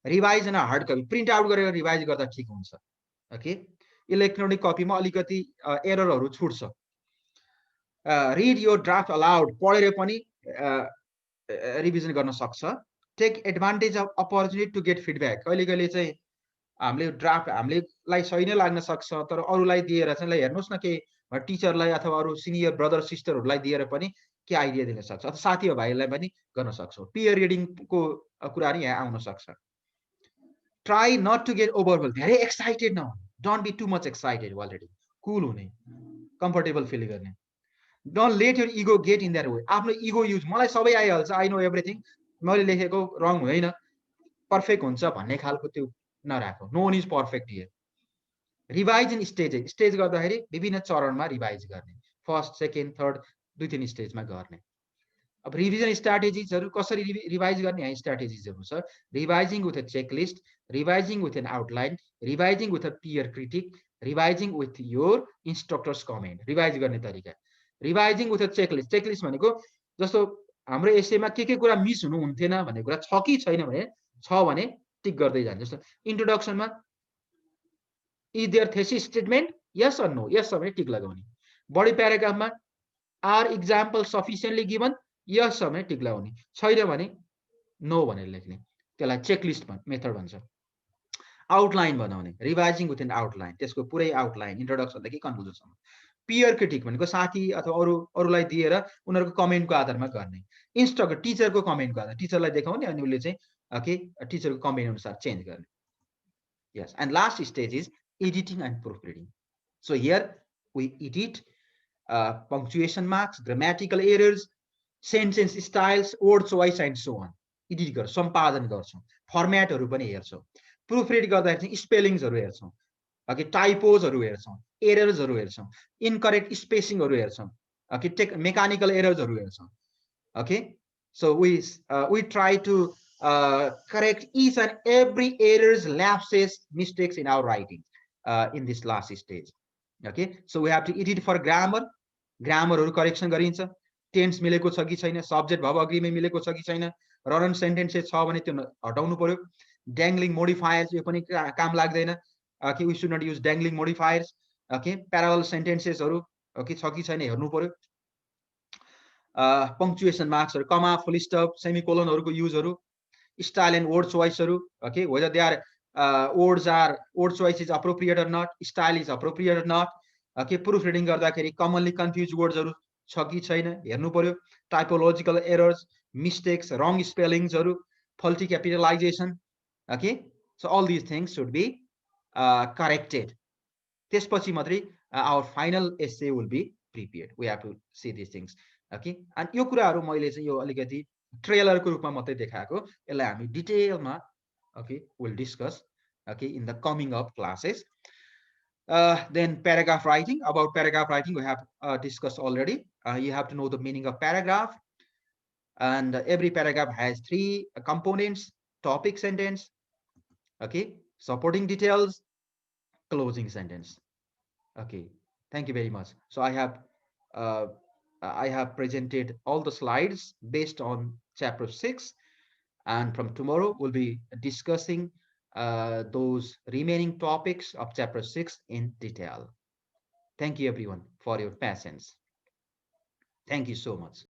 Revise and hard copy print out गरेर रिभाइज गर्दा ठीक हुन्छ. ओके, इलेक्ट्रोनिक कपीमा अलिकति एररहरु छुट्छ. रिड योर ड्राफ्ट अलाउड, पढेर पनि रिभिजन गर्न सक्छ. Take advantage of opportunity to get feedback. कहिले चाहिँ हामीले ड्राफ्ट हामीलाई सही नै लाग्न सक्छ, तर अरूलाई दिएर चाहिँ ल हेर्नुस् न, के टिचरलाई अथवा अरू सिनियर ब्रदर सिस्टरहरूलाई दिएर पनि के आइडिया दिन सक्छ, अथवा साथीभाइलाई पनि गर्न सक्छौँ. पियर रिडिङको कुरा नि यहाँ आउन सक्छ. Try not to get overwhelmed. धेरै एक्साइटेड नहुनु. Don't be too much excited. Already cool हुने, कम्फर्टेबल फिल गर्ने. Don't let your ego get in that way. आफ्नो इगो युज, मलाई सबै आइहाल्छ, आई नो एभ्रिथिङ, मैले लेखेको रङ होइन, पर्फेक्ट हुन्छ भन्ने खालको त्यो नराखो. No one is perfect here. Revise in stages. Stage गर्दाखेरि विभिन्न चरणमा रिभाइज गर्ने. फर्स्ट, सेकेन्ड, थर्ड, 2-3 स्टेजमा गर्ने. अब रिभिजन स्ट्राटेजिजहरु कसरी रिभाइज गर्ने, यहाँ स्ट्राटेजिजहरु छ. Revising with a checklist, revising with an outline, revising with a peer critique, revising with your instructor's comment. Revise गर्ने तरिका. Revising with a checklist. Checklist भनेको जस्तो हाम्रो एसेमा के कुरा मिस हुनु हुन्थेन भन्ने कुरा छ कि छैन भने, छ भने टिक गर्दै जान्छ. जस्तो इन्ट्रोडक्सनमा is there thesis statement, yes or no, yes भने टिक लगाउने. बडी प्याराग्राफमा are example sufficiently given, yes भने टिक लगाउने, छैन भने नो भनेर लेख्ने. त्यसलाई चेकलिस्ट मेथड भन्छ. आउटलाइन बनाउने. रिभाइजिङ विथ एन आउटलाइन. त्यसको पुरै आउटलाइन, इन्ट्रोडक्सनदेखि कन्क्लुजनसम्म. पियर क्रिटिक भनेको साथी अथवा अरूलाई दिएर उनीहरूको कमेन्टको आधारमा गर्ने. इन्स्ट्रक्टर, टिचरको कमेन्टको आधारमा टिचरलाई देखाउने, अनि उसले चाहिँ ओके टिचरको कमेन्ट अनुसार चेन्ज गर्ने. Yes, and last stage is editing and proofreading. So here we edit punctuation marks, grammatical errors, sentence styles, word choice and so on. Edit गर्छौं, सम्पादन गर्छौं, फर्म्याटहरु पनि हेर्छौं. प्रुफरिड गर्दा चाहिँ स्पेलिङ्सहरु हेर्छौं, ओके, टाइपोजहरु हेर्छौं, एरर्सहरु हेर्छौं, इनकरेक्ट स्पेसिङहरु हेर्छौं, ओके, मेकानिकल एरर्सहरु हेर्छौं. Okay, so we try to correct each and every errors, lapses, mistakes in our writing in this last stage. Okay, so we have to edit for grammar. Grammar correction गरिन्छ. Tense मिलेको छ कि छैन, subject verb agreement मिलेको छ कि छैन, run sentences छ भने त्यो हटाउनु पर्यो. Dangling modifiers यो पनि काम लाग्दैन. Okay, we should not use dangling modifiers. Okay, parallel sentences हरु okay छ कि छैन हेर्नु पर्यो. Punctuation marks or comma, full stop, semicolon हरुको युजहरु, style and word choiceहरु, okay, whether they are word choice is appropriate or not, style is appropriate or not. Okay, proofreading गर्दाखेरि commonly confused words हरु छ कि छैन हेर्नु पर्यो. Typological errors, mistakes, wrong spellings हरु, faulty capitalization. Okay, so all these things should be corrected. त्यसपछि मात्रै our final essay will be prepared. We have to see these things. Okay, and यो कुराहरु मैले चाहिँ यो अलिकति ट्रेलरको रूपमा मात्रै देखाएको, यसलाई हामी डिटेलमा okay we'll discuss okay in the coming up classes. Then paragraph writing. About paragraph writing we have discussed already. You have to know the meaning of paragraph, and every paragraph has 3 components: topic sentence, okay, supporting details, closing sentence. Okay, thank you very much. So I have presented all the slides based on chapter 6, and from tomorrow we'll be discussing those remaining topics of chapter 6 in detail. Thank you everyone for your patience. Thank you so much.